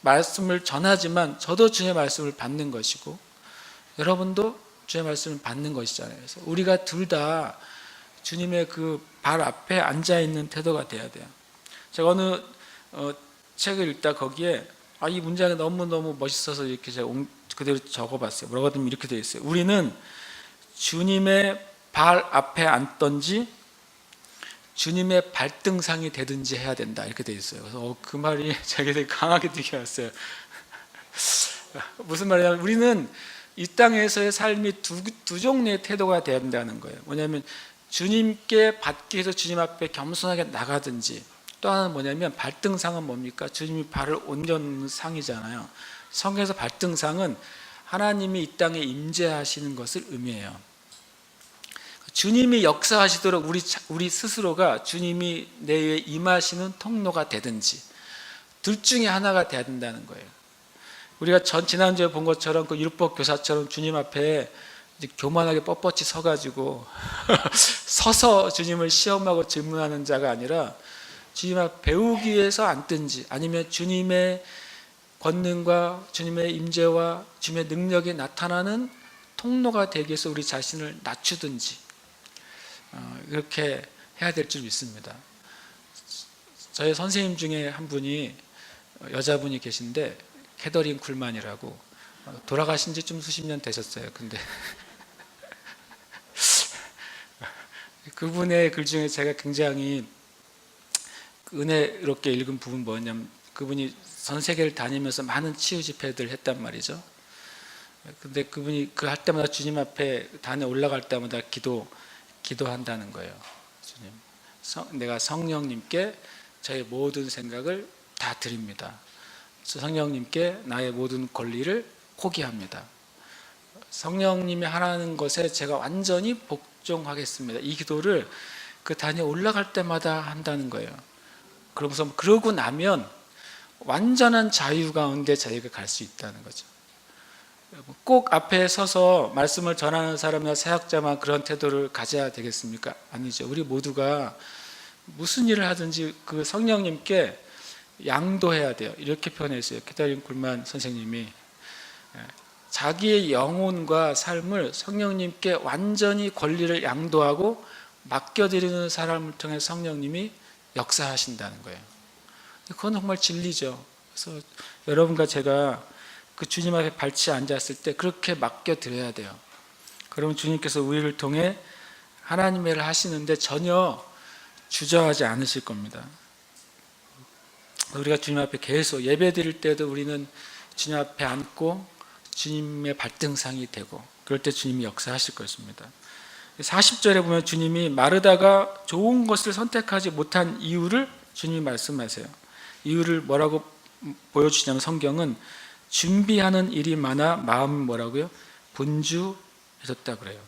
말씀을 전하지만 저도 주의 말씀을 받는 것이고 여러분도 주의 말씀을 받는 것이잖아요. 그래서 우리가 둘 다 주님의 그 발 앞에 앉아 있는 태도가 돼야 돼요. 제가 어느 책을 읽다 거기에 이 문장이 너무너무 멋있어서 이렇게 제가 그대로 적어봤어요. 뭐라고 하면 이렇게 되어 있어요. 우리는 주님의 발 앞에 앉든지 주님의 발등상이 되든지 해야 된다. 이렇게 되어 있어요. 그래서 그 말이 제게 되게 강하게 느껴졌어요. 무슨 말이냐면 우리는 이 땅에서의 삶이 두 종류의 태도가 되어야 된다는 거예요. 뭐냐면 주님께 받기 위해서 주님 앞에 겸손하게 나가든지, 또 하나는 뭐냐면 발등상은 뭡니까? 주님이 발을 얹는 상이잖아요. 성경에서 발등상은 하나님이 이 땅에 임재하시는 것을 의미해요. 주님이 역사하시도록 우리 스스로가 주님이 내에 임하시는 통로가 되든지 둘 중에 하나가 돼야 된다는 거예요. 우리가 지난주에 본 것처럼 그 율법 교사처럼 주님 앞에 교만하게 뻣뻣이 서가지고 서서 주님을 시험하고 질문하는 자가 아니라 주님 앞 배우기 위해서 앉든지 아니면 주님의 권능과 주님의 임재와 주님의 능력이 나타나는 통로가 되기 위해서 우리 자신을 낮추든지 이렇게 해야 될 줄 믿습니다. 저희 선생님 중에 한 분이 여자분이 계신데 캐더린 쿨만이라고 돌아가신 지 좀 수십 년 되셨어요. 근데 그분의 글 중에 제가 굉장히 은혜롭게 읽은 부분 뭐냐면 그분이 전 세계를 다니면서 많은 치유 집회들을 했단 말이죠. 근데 그분이 그 할 때마다 주님 앞에 단에 올라갈 때마다 기도한다는 거예요. 주님, 내가 성령님께 저의 모든 생각을 다 드립니다. 성령님께 나의 모든 권리를 포기합니다. 성령님이 하라는 것에 제가 완전히 복종하겠습니다. 이 기도를 그 단에 올라갈 때마다 한다는 거예요. 그러고 나면 완전한 자유 가운데 자기가 갈 수 있다는 거죠. 꼭 앞에 서서 말씀을 전하는 사람이나 사역자만 그런 태도를 가져야 되겠습니까? 아니죠. 우리 모두가 무슨 일을 하든지 그 성령님께 양도해야 돼요. 이렇게 표현했어요. 캐더린 쿨만 선생님이 자기의 영혼과 삶을 성령님께 완전히 권리를 양도하고 맡겨드리는 사람을 통해 성령님이 역사하신다는 거예요. 그건 정말 진리죠. 그래서 여러분과 제가 그 주님 앞에 발치에 앉았을 때 그렇게 맡겨드려야 돼요. 그러면 주님께서 우리를 통해 하나님의 일을 하시는데 전혀 주저하지 않으실 겁니다. 우리가 주님 앞에 계속 예배 드릴 때도 우리는 주님 앞에 앉고 주님의 발등상이 되고 그럴 때 주님이 역사하실 것입니다. 40절에 보면 주님이 마르다가 좋은 것을 선택하지 못한 이유를 주님이 말씀하세요. 이유를 뭐라고 보여주냐면 성경은 준비하는 일이 많아 마음이 뭐라고요? 분주해졌다 그래요.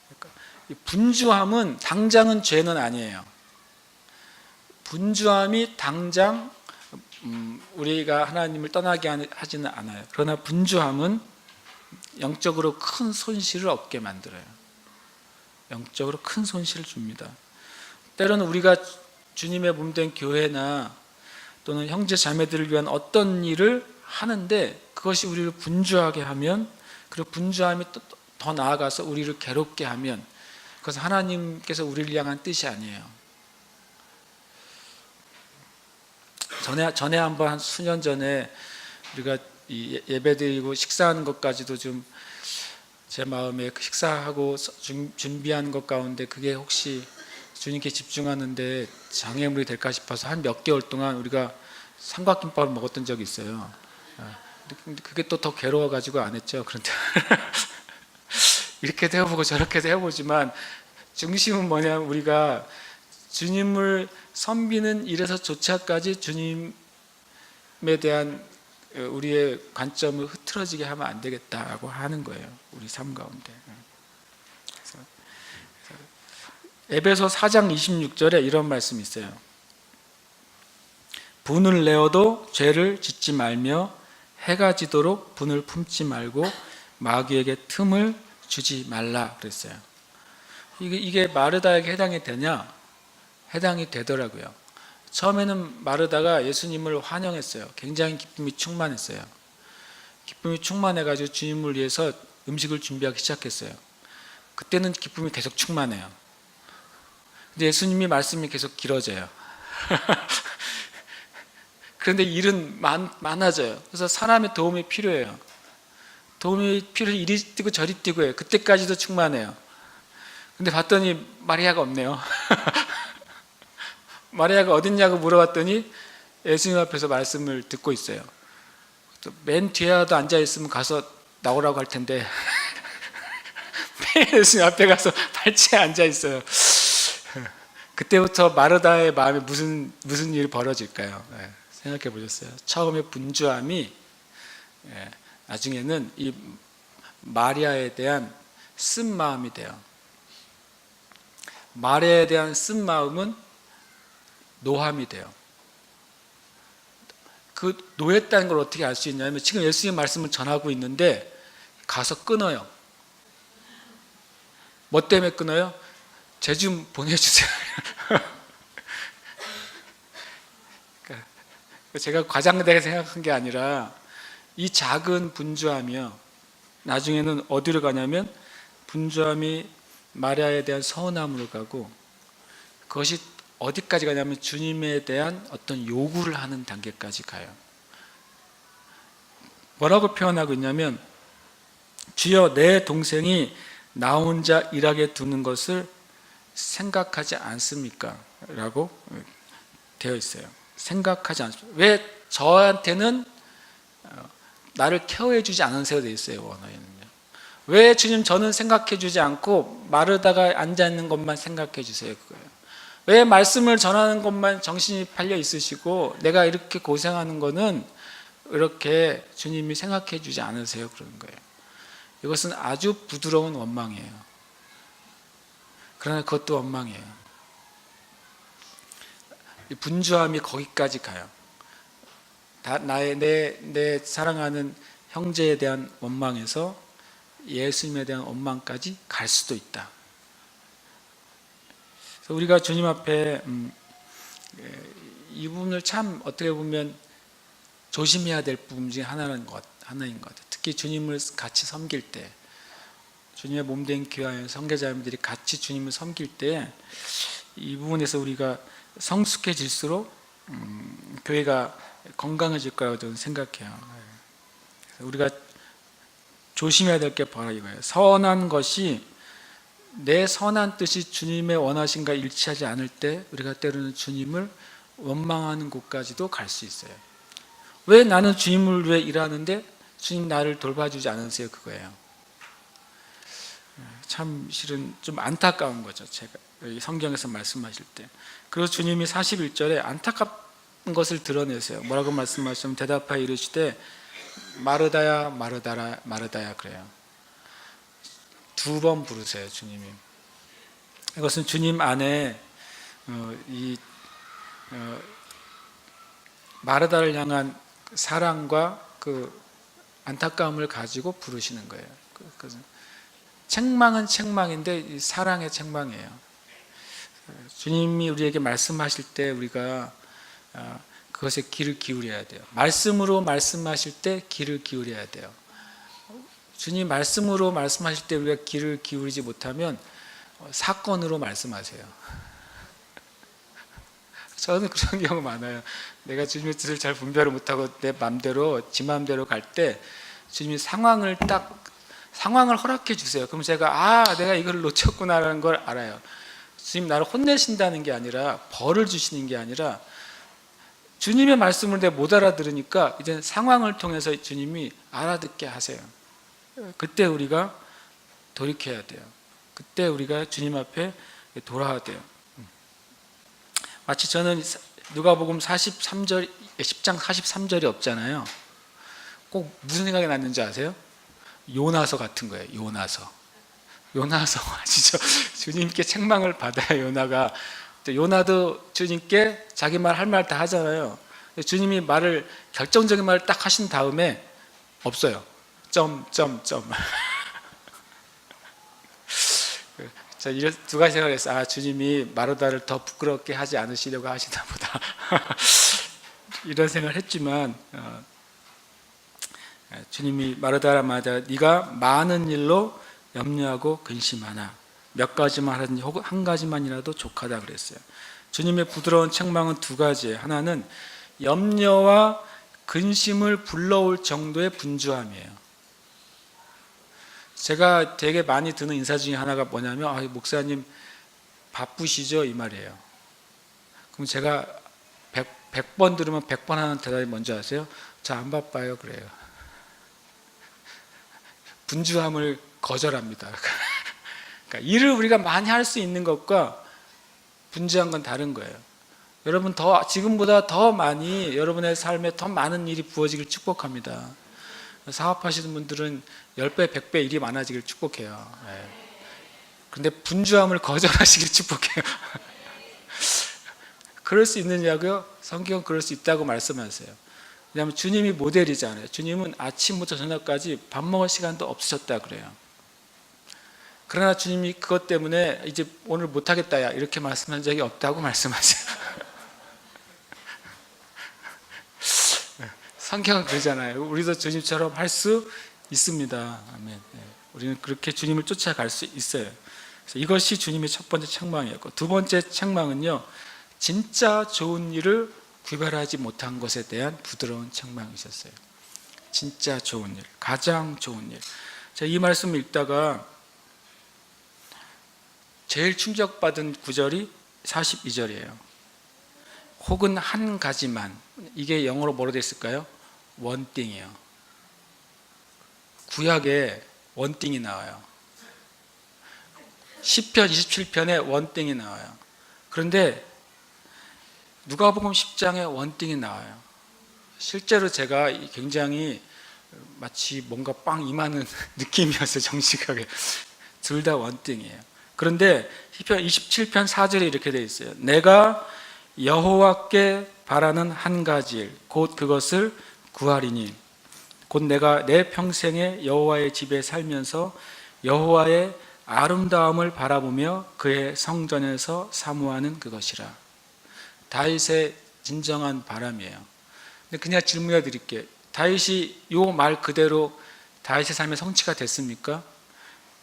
그러니까 이 분주함은 당장은 죄는 아니에요. 분주함이 당장 우리가 하나님을 떠나게 하지는 않아요. 그러나 분주함은 영적으로 큰 손실을 얻게 만들어요. 영적으로 큰 손실을 줍니다. 때로는 우리가 주님의 몸된 교회나 또는 형제 자매들을 위한 어떤 일을 하는데 그것이 우리를 분주하게 하면, 그리고 분주함이 더 나아가서 우리를 괴롭게 하면 그것은 하나님께서 우리를 향한 뜻이 아니에요. 전에 한번 한 수년 전에 우리가 예배드리고 식사하는 것까지도 좀 제 마음에 식사하고 준비하는 것 가운데 그게 혹시 주님께 집중하는데 장애물이 될까 싶어서 한 몇 개월 동안 우리가 삼각김밥을 먹었던 적이 있어요. 근데 그게 또 더 괴로워가지고 안 했죠. 그런데 이렇게도 해보고 저렇게도 해보지만 중심은 뭐냐면 우리가 주님을 섬기는 일에서조차까지 주님에 대한 우리의 관점을 흐트러지게 하면 안 되겠다고 하는 거예요. 우리 삶 가운데. 그래서 에베소 4장 26절에 이런 말씀이 있어요. 분을 내어도 죄를 짓지 말며 해가 지도록 분을 품지 말고 마귀에게 틈을 주지 말라 그랬어요. 이게 마르다에게 해당이 되냐? 해당이 되더라고요. 처음에는 마르다가 예수님을 환영했어요. 굉장히 기쁨이 충만했어요. 기쁨이 충만해가지고 주님을 위해서 음식을 준비하기 시작했어요. 그때는 기쁨이 계속 충만해요. 근데 예수님이 말씀이 계속 길어져요. 그런데 일은 많아져요. 그래서 사람의 도움이 필요해요. 도움이 필요해서 이리 뛰고 저리 뛰고 해요. 그때까지도 충만해요. 근데 봤더니 마리아가 없네요. 마리아가 어딨냐고 물어봤더니 예수님 앞에서 말씀을 듣고 있어요. 맨 뒤에라도 앉아있으면 가서 나오라고 할 텐데 예수님 앞에 가서 발치에 앉아있어요. 그때부터 마르다의 마음에 무슨 일이 벌어질까요? 생각해 보셨어요? 처음에 분주함이 나중에는 이 마리아에 대한 쓴 마음이 돼요. 마리아에 대한 쓴 마음은 노함이 돼요. 그 노했다는 걸 어떻게 알 수 있냐면 지금 예수님 말씀을 전하고 있는데 가서 끊어요. 뭐 때문에 끊어요? 쟤 좀 보내주세요. 그러니까 제가 과장되게 생각한 게 아니라 이 작은 분주함이요, 나중에는 어디로 가냐면 분주함이 마리아에 대한 서운함으로 가고, 그것이 어디까지 가냐면 주님에 대한 어떤 요구를 하는 단계까지 가요. 뭐라고 표현하고 있냐면 주여 내 동생이 나 혼자 일하게 두는 것을 생각하지 않습니까? 라고 되어 있어요. 생각하지 않습니까? 왜 저한테는 나를 케어해 주지 않으세요? 되어 있어요. 원어에는요. 왜 주님 저는 생각해 주지 않고 마르다가 앉아있는 것만 생각해 주세요? 그거예요. 왜 말씀을 전하는 것만 정신이 팔려 있으시고 내가 이렇게 고생하는 거는 이렇게 주님이 생각해 주지 않으세요? 그러는 거예요. 이것은 아주 부드러운 원망이에요. 그러나 그것도 원망이에요. 이 분주함이 거기까지 가요. 내 사랑하는 형제에 대한 원망에서 예수님에 대한 원망까지 갈 수도 있다. 그래서 우리가 주님 앞에 이 부분을 참 어떻게 보면 조심해야 될 부분 중에 하나인 것 같아요. 특히 주님을 같이 섬길 때, 주님의 몸된 교회 선교자님들이 같이 주님을 섬길 때 이 부분에서 우리가 성숙해질수록 교회가 건강해질 거라고 저는 생각해요. 그래서 우리가 조심해야 될 게 바로 이거예요. 선한 것이 내 선한 뜻이 주님의 원하심과 일치하지 않을 때 우리가 때로는 주님을 원망하는 곳까지도 갈 수 있어요. 왜 나는 주님을 위해 일하는데 주님 나를 돌봐주지 않으세요? 그거예요. 참 실은 좀 안타까운 거죠. 제가 성경에서 말씀하실 때. 그래서 주님이 41절에 것을 드러내세요. 뭐라고 말씀하시면 대답하여 이르시되 마르다야 마르다라 마르다야 그래요. 2번 부르세요, 주님이. 이것은 주님 안에 마르다를 향한 사랑과 그 안타까움을 가지고 부르시는 거예요. 책망은 책망인데 사랑의 책망이에요. 주님이 우리에게 말씀하실 때 우리가 그것에 귀를 기울여야 돼요. 말씀으로 말씀하실 때 귀를 기울여야 돼요. 주님 말씀으로 말씀하실 때 우리가 귀를 기울이지 못하면 사건으로 말씀하세요. 저는 그런 경우 많아요. 내가 주님의 뜻을 잘 분별을 못하고 내 맘대로 지 맘대로 갈 때 주님이 상황을 허락해 주세요. 그럼 제가 내가 이걸 놓쳤구나라는 걸 알아요. 주님 나를 혼내신다는 게 아니라 벌을 주시는 게 아니라 주님의 말씀을 내가 못 알아들으니까 이제 상황을 통해서 주님이 알아듣게 하세요. 그때 우리가 돌이켜야 돼요. 그때 우리가 주님 앞에 돌아와야 돼요. 마치 저는 누가복음 10장 43절이 없잖아요. 꼭 무슨 생각이 났는지 아세요? 요나서 같은 거예요. 요나서 아시죠? 주님께 책망을 받아요. 요나가. 요나도 주님께 자기 말 할 말 다 하잖아요. 주님이 결정적인 말을 딱 하신 다음에 없어요. 점점점. 자, 이런 두 가지 생각을 했어요. 주님이 마르다를 더 부끄럽게 하지 않으시려고 하시나 보다. 이런 생각을 했지만 주님이 마르다라 네가 많은 일로 염려하고 근심하나 몇 가지만 하든지 혹은 한 가지만이라도 족하다 그랬어요. 주님의 부드러운 책망은 2가지예요. 하나는 염려와 근심을 불러올 정도의 분주함이에요. 제가 되게 많이 듣는 인사 중에 하나가 뭐냐면 목사님 바쁘시죠? 이 말이에요. 그럼 제가 100번 들으면 100번 하는 대답이 뭔지 아세요? 저 안 바빠요 그래요. 분주함을 거절합니다. 그러니까 일을 우리가 많이 할 수 있는 것과 분주한 건 다른 거예요. 여러분 지금보다 더 많이 여러분의 삶에 더 많은 일이 부어지길 축복합니다. 사업하시는 분들은 10배, 100배 일이 많아지길 축복해요. 그런데 분주함을 거절하시길 축복해요. 그럴 수 있느냐고요? 성경은 그럴 수 있다고 말씀하세요. 왜냐하면 주님이 모델이잖아요. 주님은 아침부터 저녁까지 밥 먹을 시간도 없으셨다 그래요. 그러나 주님이 그것 때문에 이제 오늘 못하겠다 이렇게 말씀한 적이 없다고 말씀하세요. 성경은 그러잖아요. 우리도 주님처럼 할 수 있습니다. 아멘. 우리는 그렇게 주님을 쫓아갈 수 있어요. 그래서 이것이 주님의 첫 번째 책망이었고, 2번째 책망은요, 진짜 좋은 일을 구별하지 못한 것에 대한 부드러운 책망이셨어요. 진짜 좋은 일, 가장 좋은 일. 제가 이 말씀을 읽다가 제일 충격받은 구절이 42절이에요. 혹은 한 가지만. 이게 영어로 뭐로 되어 있을까요? 원띵이에요. 구약에 원띵이 나와요. 시편 27편에 원띵이 나와요. 그런데 누가복음 10장에 원띵이 나와요. 실제로 제가 굉장히 마치 뭔가 빵 임하는 느낌이었어요. 정직하게. 둘 다 원띵이에요. 그런데 시편 27편 4절에 이렇게 되어 있어요. 내가 여호와께 바라는 한 가지 일, 곧 그것을 구하리니, 곧 내가 내 평생에 여호와의 집에 살면서 여호와의 아름다움을 바라보며 그의 성전에서 사모하는 그것이라. 다윗의 진정한 바람이에요. 근데 그냥 질문해 드릴게요. 다윗이 요 말 그대로 다윗의 삶의 성취가 됐습니까?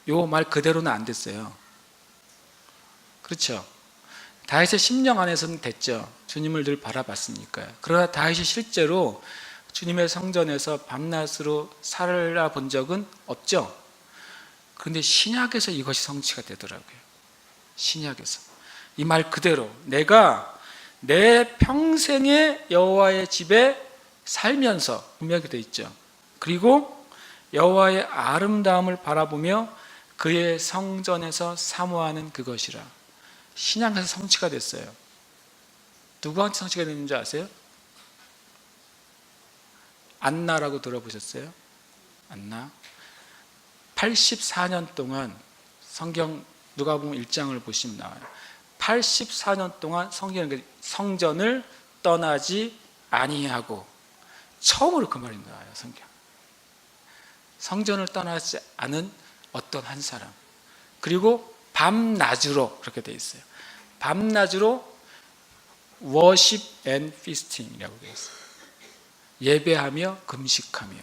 요 말 그대로는 안 됐어요. 그렇죠? 다윗의 심령 안에서는 됐죠. 주님을 늘 바라봤으니까요. 그러나 다윗이 실제로 주님의 성전에서 밤낮으로 살아본 적은 없죠. 그런데 신약에서 이것이 성취가 되더라고요. 신약에서 이 말 그대로 내가 내 평생에 여호와의 집에 살면서, 분명히 되어 있죠. 그리고 여호와의 아름다움을 바라보며 그의 성전에서 사모하는 그것이라. 신약에서 성취가 됐어요. 누구한테 성취가 됐는지 아세요? 안나라고 들어보셨어요? 안나? 84년 동안 성경 누가복음 1장을 보시면 나와요. 84년 동안 성전을 떠나지 아니하고, 처음으로 그 말이 나와요. 성전을 떠나지 않은 어떤 한 사람, 그리고 밤낮으로, 그렇게 되어 있어요. 밤낮으로 worship and feasting이라고 되어 있어요. 예배하며 금식하며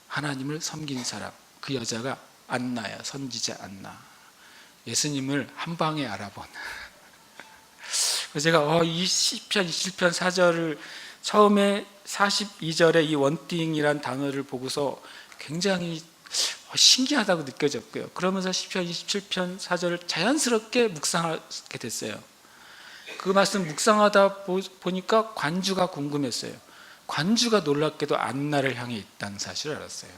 하나님을 섬긴 사람, 그 여자가 안나야, 선지자 안나. 예수님을 한 방에 알아본. 제가 이 시편 27편 4절을 처음에 42절에 이 원띵이란 단어를 보고서 굉장히 신기하다고 느껴졌고요. 그러면서 시편 27편 4절을 자연스럽게 묵상하게 됐어요. 그 말씀 묵상하다 보니까 관주가 궁금했어요. 관주가 놀랍게도 안나를 향해 있다는 사실을 알았어요.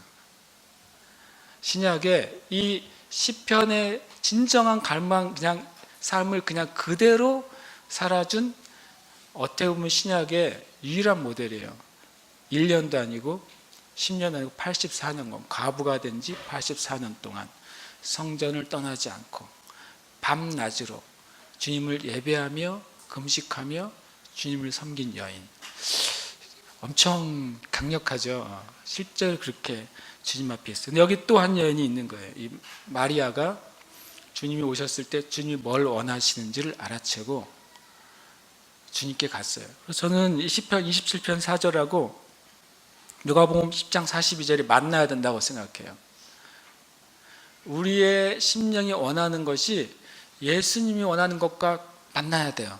신약에 이 시편의 진정한 갈망, 그냥 삶을 그냥 그대로 살아준, 어떻게 보면 신약의 유일한 모델이에요. 1년도 아니고 10년 아니고 84년간 과부가 된 지 84년 동안 성전을 떠나지 않고 밤낮으로 주님을 예배하며 금식하며 주님을 섬긴 여인. 엄청 강력하죠. 실제로 그렇게 주님 앞에 있어요. 근데 여기 또 한 여인이 있는 거예요. 이 마리아가 주님이 오셨을 때 주님이 뭘 원하시는지를 알아채고 주님께 갔어요. 그래서 저는 이 시편 27편 4절하고 누가복음 10장 42절이 만나야 된다고 생각해요. 우리의 심령이 원하는 것이 예수님이 원하는 것과 만나야 돼요.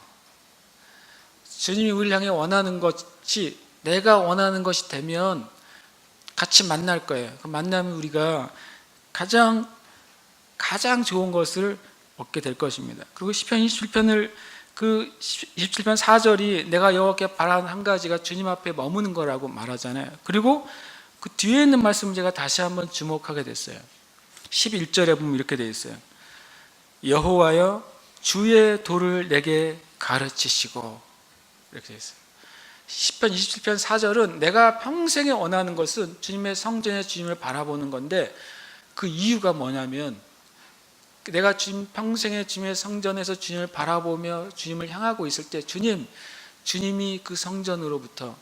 주님이 우리를 향해 원하는 것이 내가 원하는 것이 되면 같이 만날 거예요. 만나면 우리가 가장 좋은 것을 얻게 될 것입니다. 그리고 시편 27편을 그 27편 4절이 내가 여호와께 바라는 한 가지가 주님 앞에 머무는 거라고 말하잖아요. 그리고 그 뒤에 있는 말씀을 제가 다시 한번 주목하게 됐어요. 11절에 보면 이렇게 되어 있어요. 여호와여 주의 도를 내게 가르치시고, 이렇게 되어 있어요. 10편 27편 4절은 내가 평생에 원하는 것은 주님의 성전에 주님을 바라보는 건데, 그 이유가 뭐냐면 내가 평생에 주님의 성전에서 주님을 바라보며 주님을 향하고 있을 때 주님이 그 성전으로부터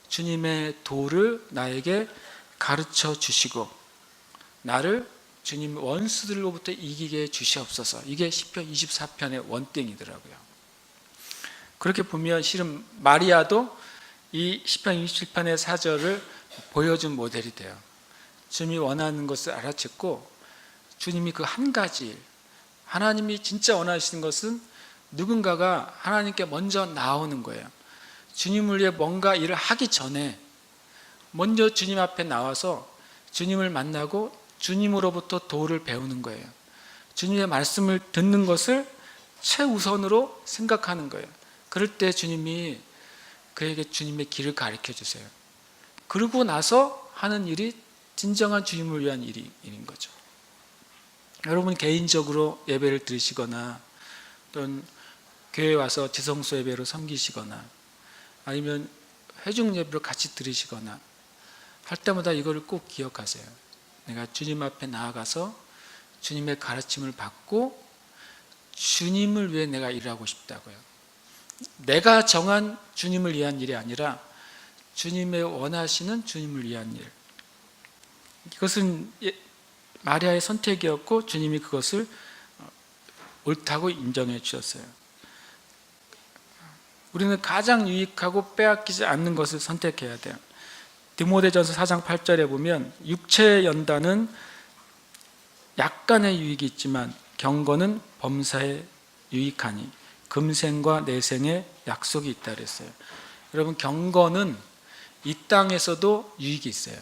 주님의 도를 나에게 가르쳐 주시고 나를 주님 원수들로부터 이기게 해 주시옵소서. 이게 시편 24편의 원땡이더라고요. 그렇게 보면 실은 마리아도 이 시편 27편의 4절을 보여준 모델이 돼요. 주님이 원하는 것을 알아챘고 주님이 그 한 가지, 하나님이 진짜 원하시는 것은 누군가가 하나님께 먼저 나오는 거예요. 주님을 위해 뭔가 일을 하기 전에 먼저 주님 앞에 나와서 주님을 만나고 주님으로부터 도를 배우는 거예요. 주님의 말씀을 듣는 것을 최우선으로 생각하는 거예요. 그럴 때 주님이 그에게 주님의 길을 가르쳐 주세요. 그러고 나서 하는 일이 진정한 주님을 위한 일인 거죠. 여러분 개인적으로 예배를 드리시거나 또는 교회에 와서 지성소 예배로 섬기시거나 아니면 회중 예배로 같이 드리시거나 할 때마다 이거를 꼭 기억하세요. 내가 주님 앞에 나아가서 주님의 가르침을 받고 주님을 위해 내가 일하고 싶다고요. 내가 정한 주님을 위한 일이 아니라 주님의 원하시는 주님을 위한 일. 이것은 마리아의 선택이었고 주님이 그것을 옳다고 인정해 주셨어요. 우리는 가장 유익하고 빼앗기지 않는 것을 선택해야 돼요. 디모데전서 4장 8절에 보면 육체의 연단은 약간의 유익이 있지만 경건은 범사에 유익하니 금생과 내생의 약속이 있다 그랬어요. 여러분 경건은 이 땅에서도 유익이 있어요.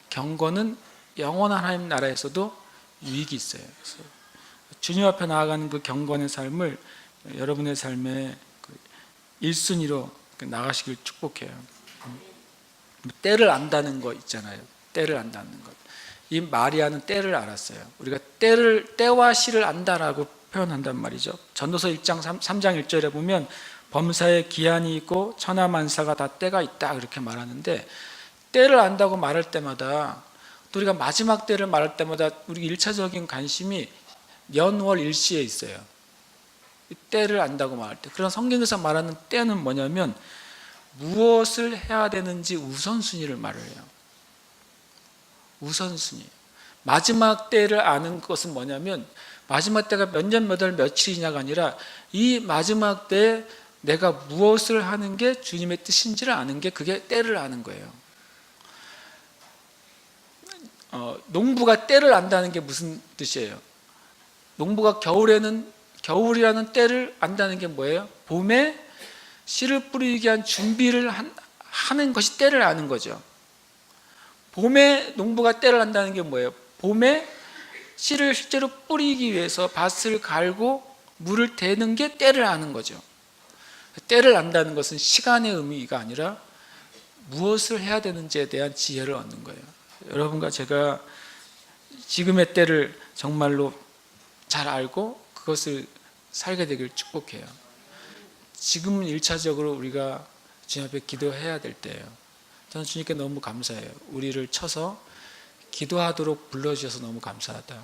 경건은 영원한 하나님 나라에서도 유익이 있어요. 그래서 주님 앞에 나아가는 그 경건의 삶을 여러분의 삶의 1순위로 나가시길 축복해요. 때를 안다는 거 있잖아요. 때를 안다는 것. 이 마리아는 때를 알았어요. 우리가 때와 시를 안다라고 표현한단 말이죠. 전도서 1장 3장 1절에 보면 범사에 기한이 있고 천하만사가 다 때가 있다 그렇게 말하는데, 때를 안다고 말할 때마다, 또 우리가 마지막 때를 말할 때마다 우리 일차적인 관심이 연월 일시에 있어요. 때를 안다고 말할 때, 그런 성경에서 말하는 때는 뭐냐면 무엇을 해야 되는지 우선순위를 말을 해요. 우선순위. 마지막 때를 아는 것은 뭐냐면, 마지막 때가 몇 년 몇 월 며칠이냐가 아니라 이 마지막 때에 내가 무엇을 하는 게 주님의 뜻인지를 아는 게, 그게 때를 아는 거예요. 농부가 때를 안다는 게 무슨 뜻이에요? 농부가 겨울이라는 때를 안다는 게 뭐예요? 봄에 씨를 뿌리기 위한 준비를 하는 것이 때를 아는 거죠. 봄에 농부가 때를 안다는 게 뭐예요? 봄에 씨를 실제로 뿌리기 위해서 밭을 갈고 물을 대는 게 때를 아는 거죠. 때를 안다는 것은 시간의 의미가 아니라 무엇을 해야 되는지에 대한 지혜를 얻는 거예요. 여러분과 제가 지금의 때를 정말로 잘 알고 그것을 살게 되길 축복해요. 지금은 1차적으로 우리가 주님 앞에 기도해야 될 때예요. 저는 주님께 너무 감사해요. 우리를 쳐서 기도하도록 불러주셔서 너무 감사하다.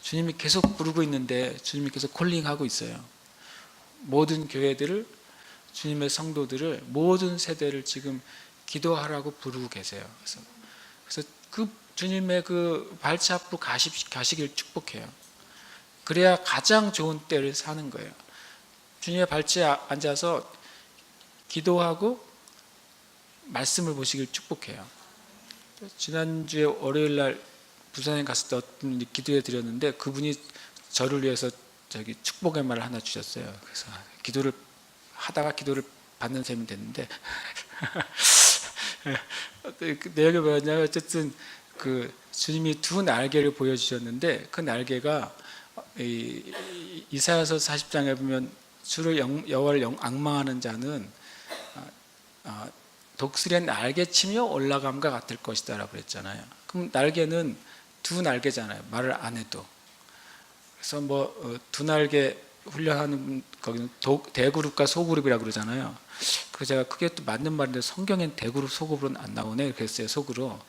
주님이 계속 부르고 있는데, 주님이 계속 콜링하고 있어요. 모든 교회들을, 주님의 성도들을, 모든 세대를 지금 기도하라고 부르고 계세요. 그래서 그 주님의 그 발치 앞으로 가시길 축복해요. 그래야 가장 좋은 때를 사는 거예요. 주님의 발치에 앉아서 기도하고 말씀을 보시길 축복해요. 지난주에 월요일날 부산에 갔을 때 어떤 분이 기도해 드렸는데, 그분이 저를 위해서 축복의 말을 하나 주셨어요. 그래서 기도를 하다가 기도를 받는 셈이 됐는데 그 내용이 뭐였냐면, 어쨌든 그 주님이 두 날개를 보여주셨는데, 그 날개가 이사야서 40장에 보면 주를 여호와를 앙망하는 자는 독수리의 날개치며 올라감과 같을 것이다 라고 그랬잖아요. 그럼 날개는 두 날개잖아요. 말을 안 해도. 그래서 두 날개 훈련하는 거기는 대그룹과 소그룹이라고 그러잖아요. 그 제가 그게 또 맞는 말인데, 성경엔 대그룹 소그룹은 안 나오네 그랬어요. 속으로.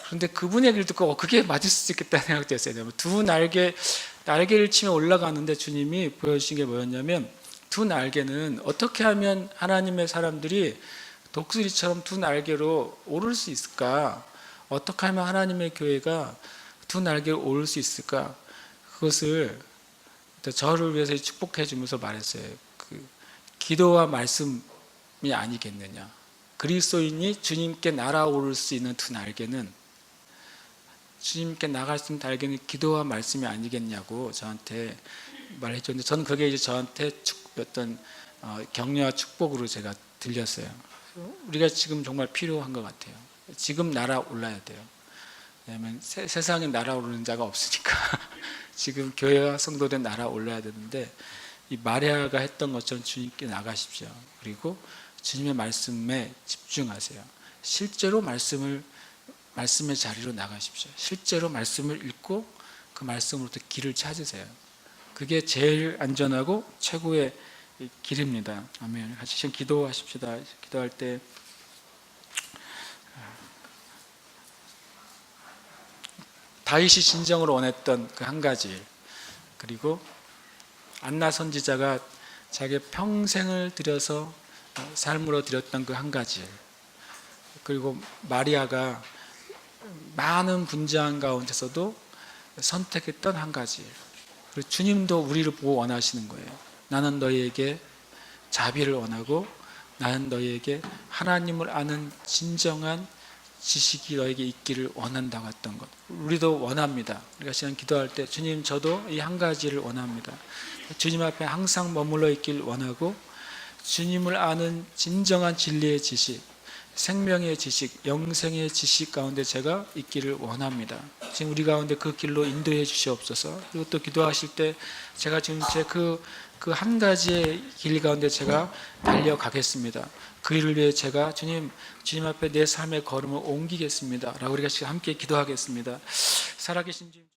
그런데 그분 얘기를 듣고 그게 맞을 수 있겠다는 생각도 했어요. 두 날개를 치며 올라가는데 주님이 보여주신 게 뭐였냐면, 두 날개는 어떻게 하면 하나님의 사람들이 독수리처럼 두 날개로 오를 수 있을까? 어떻게 하면 하나님의 교회가 두 날개로 오를 수 있을까? 그것을 저를 위해서 축복해 주면서 말했어요. 기도와 말씀이 아니겠느냐. 그리스도인이 주님께 날아오를 수 있는 두 날개는, 주님께 나갈 수 있는 날개는 기도와 말씀이 아니겠냐고 저한테 말해 줬는데, 저는 그게 이제 저한테 어떤 격려와 축복으로 제가 들렸어요. 우리가 지금 정말 필요한 것 같아요. 지금 날아올라야 돼요. 왜냐하면 세상에 날아오르는 자가 없으니까 지금 교회와 성도들 날아올라야 되는데, 이 마리아가 했던 것처럼 주님께 나가십시오. 그리고 주님의 말씀에 집중하세요. 실제로 말씀의 자리로 나가십시오. 실제로 말씀을 읽고 그 말씀으로부터 길을 찾으세요. 그게 제일 안전하고 최고의 길입니다. 아멘. 같이 지금 기도하십시다. 기도할 때 다윗이 진정으로 원했던 그 한 가지, 그리고 안나 선지자가 자기 평생을 들여서 삶으로 드렸던 그 한 가지, 그리고 마리아가 많은 분주한 가운데서도 선택했던 한 가지, 그리고 주님도 우리를 보고 원하시는 거예요. 나는 너희에게 자비를 원하고, 나는 너희에게 하나님을 아는 진정한 지식이 너에게 있기를 원한다고 했던 것, 우리도 원합니다. 우리가 시간 기도할 때, 주님, 저도 이 한 가지를 원합니다. 주님 앞에 항상 머물러 있길 원하고, 주님을 아는 진정한 진리의 지식, 생명의 지식, 영생의 지식 가운데 제가 있기를 원합니다. 지금 우리 가운데 그 길로 인도해 주시옵소서. 그리고 또 기도하실 때 제가 지금 그 한 가지의 길 가운데 제가 달려가겠습니다. 그 일을 위해 제가 주님 앞에 내 삶의 걸음을 옮기겠습니다 라고 우리가 함께 기도하겠습니다. 살아계신 주님.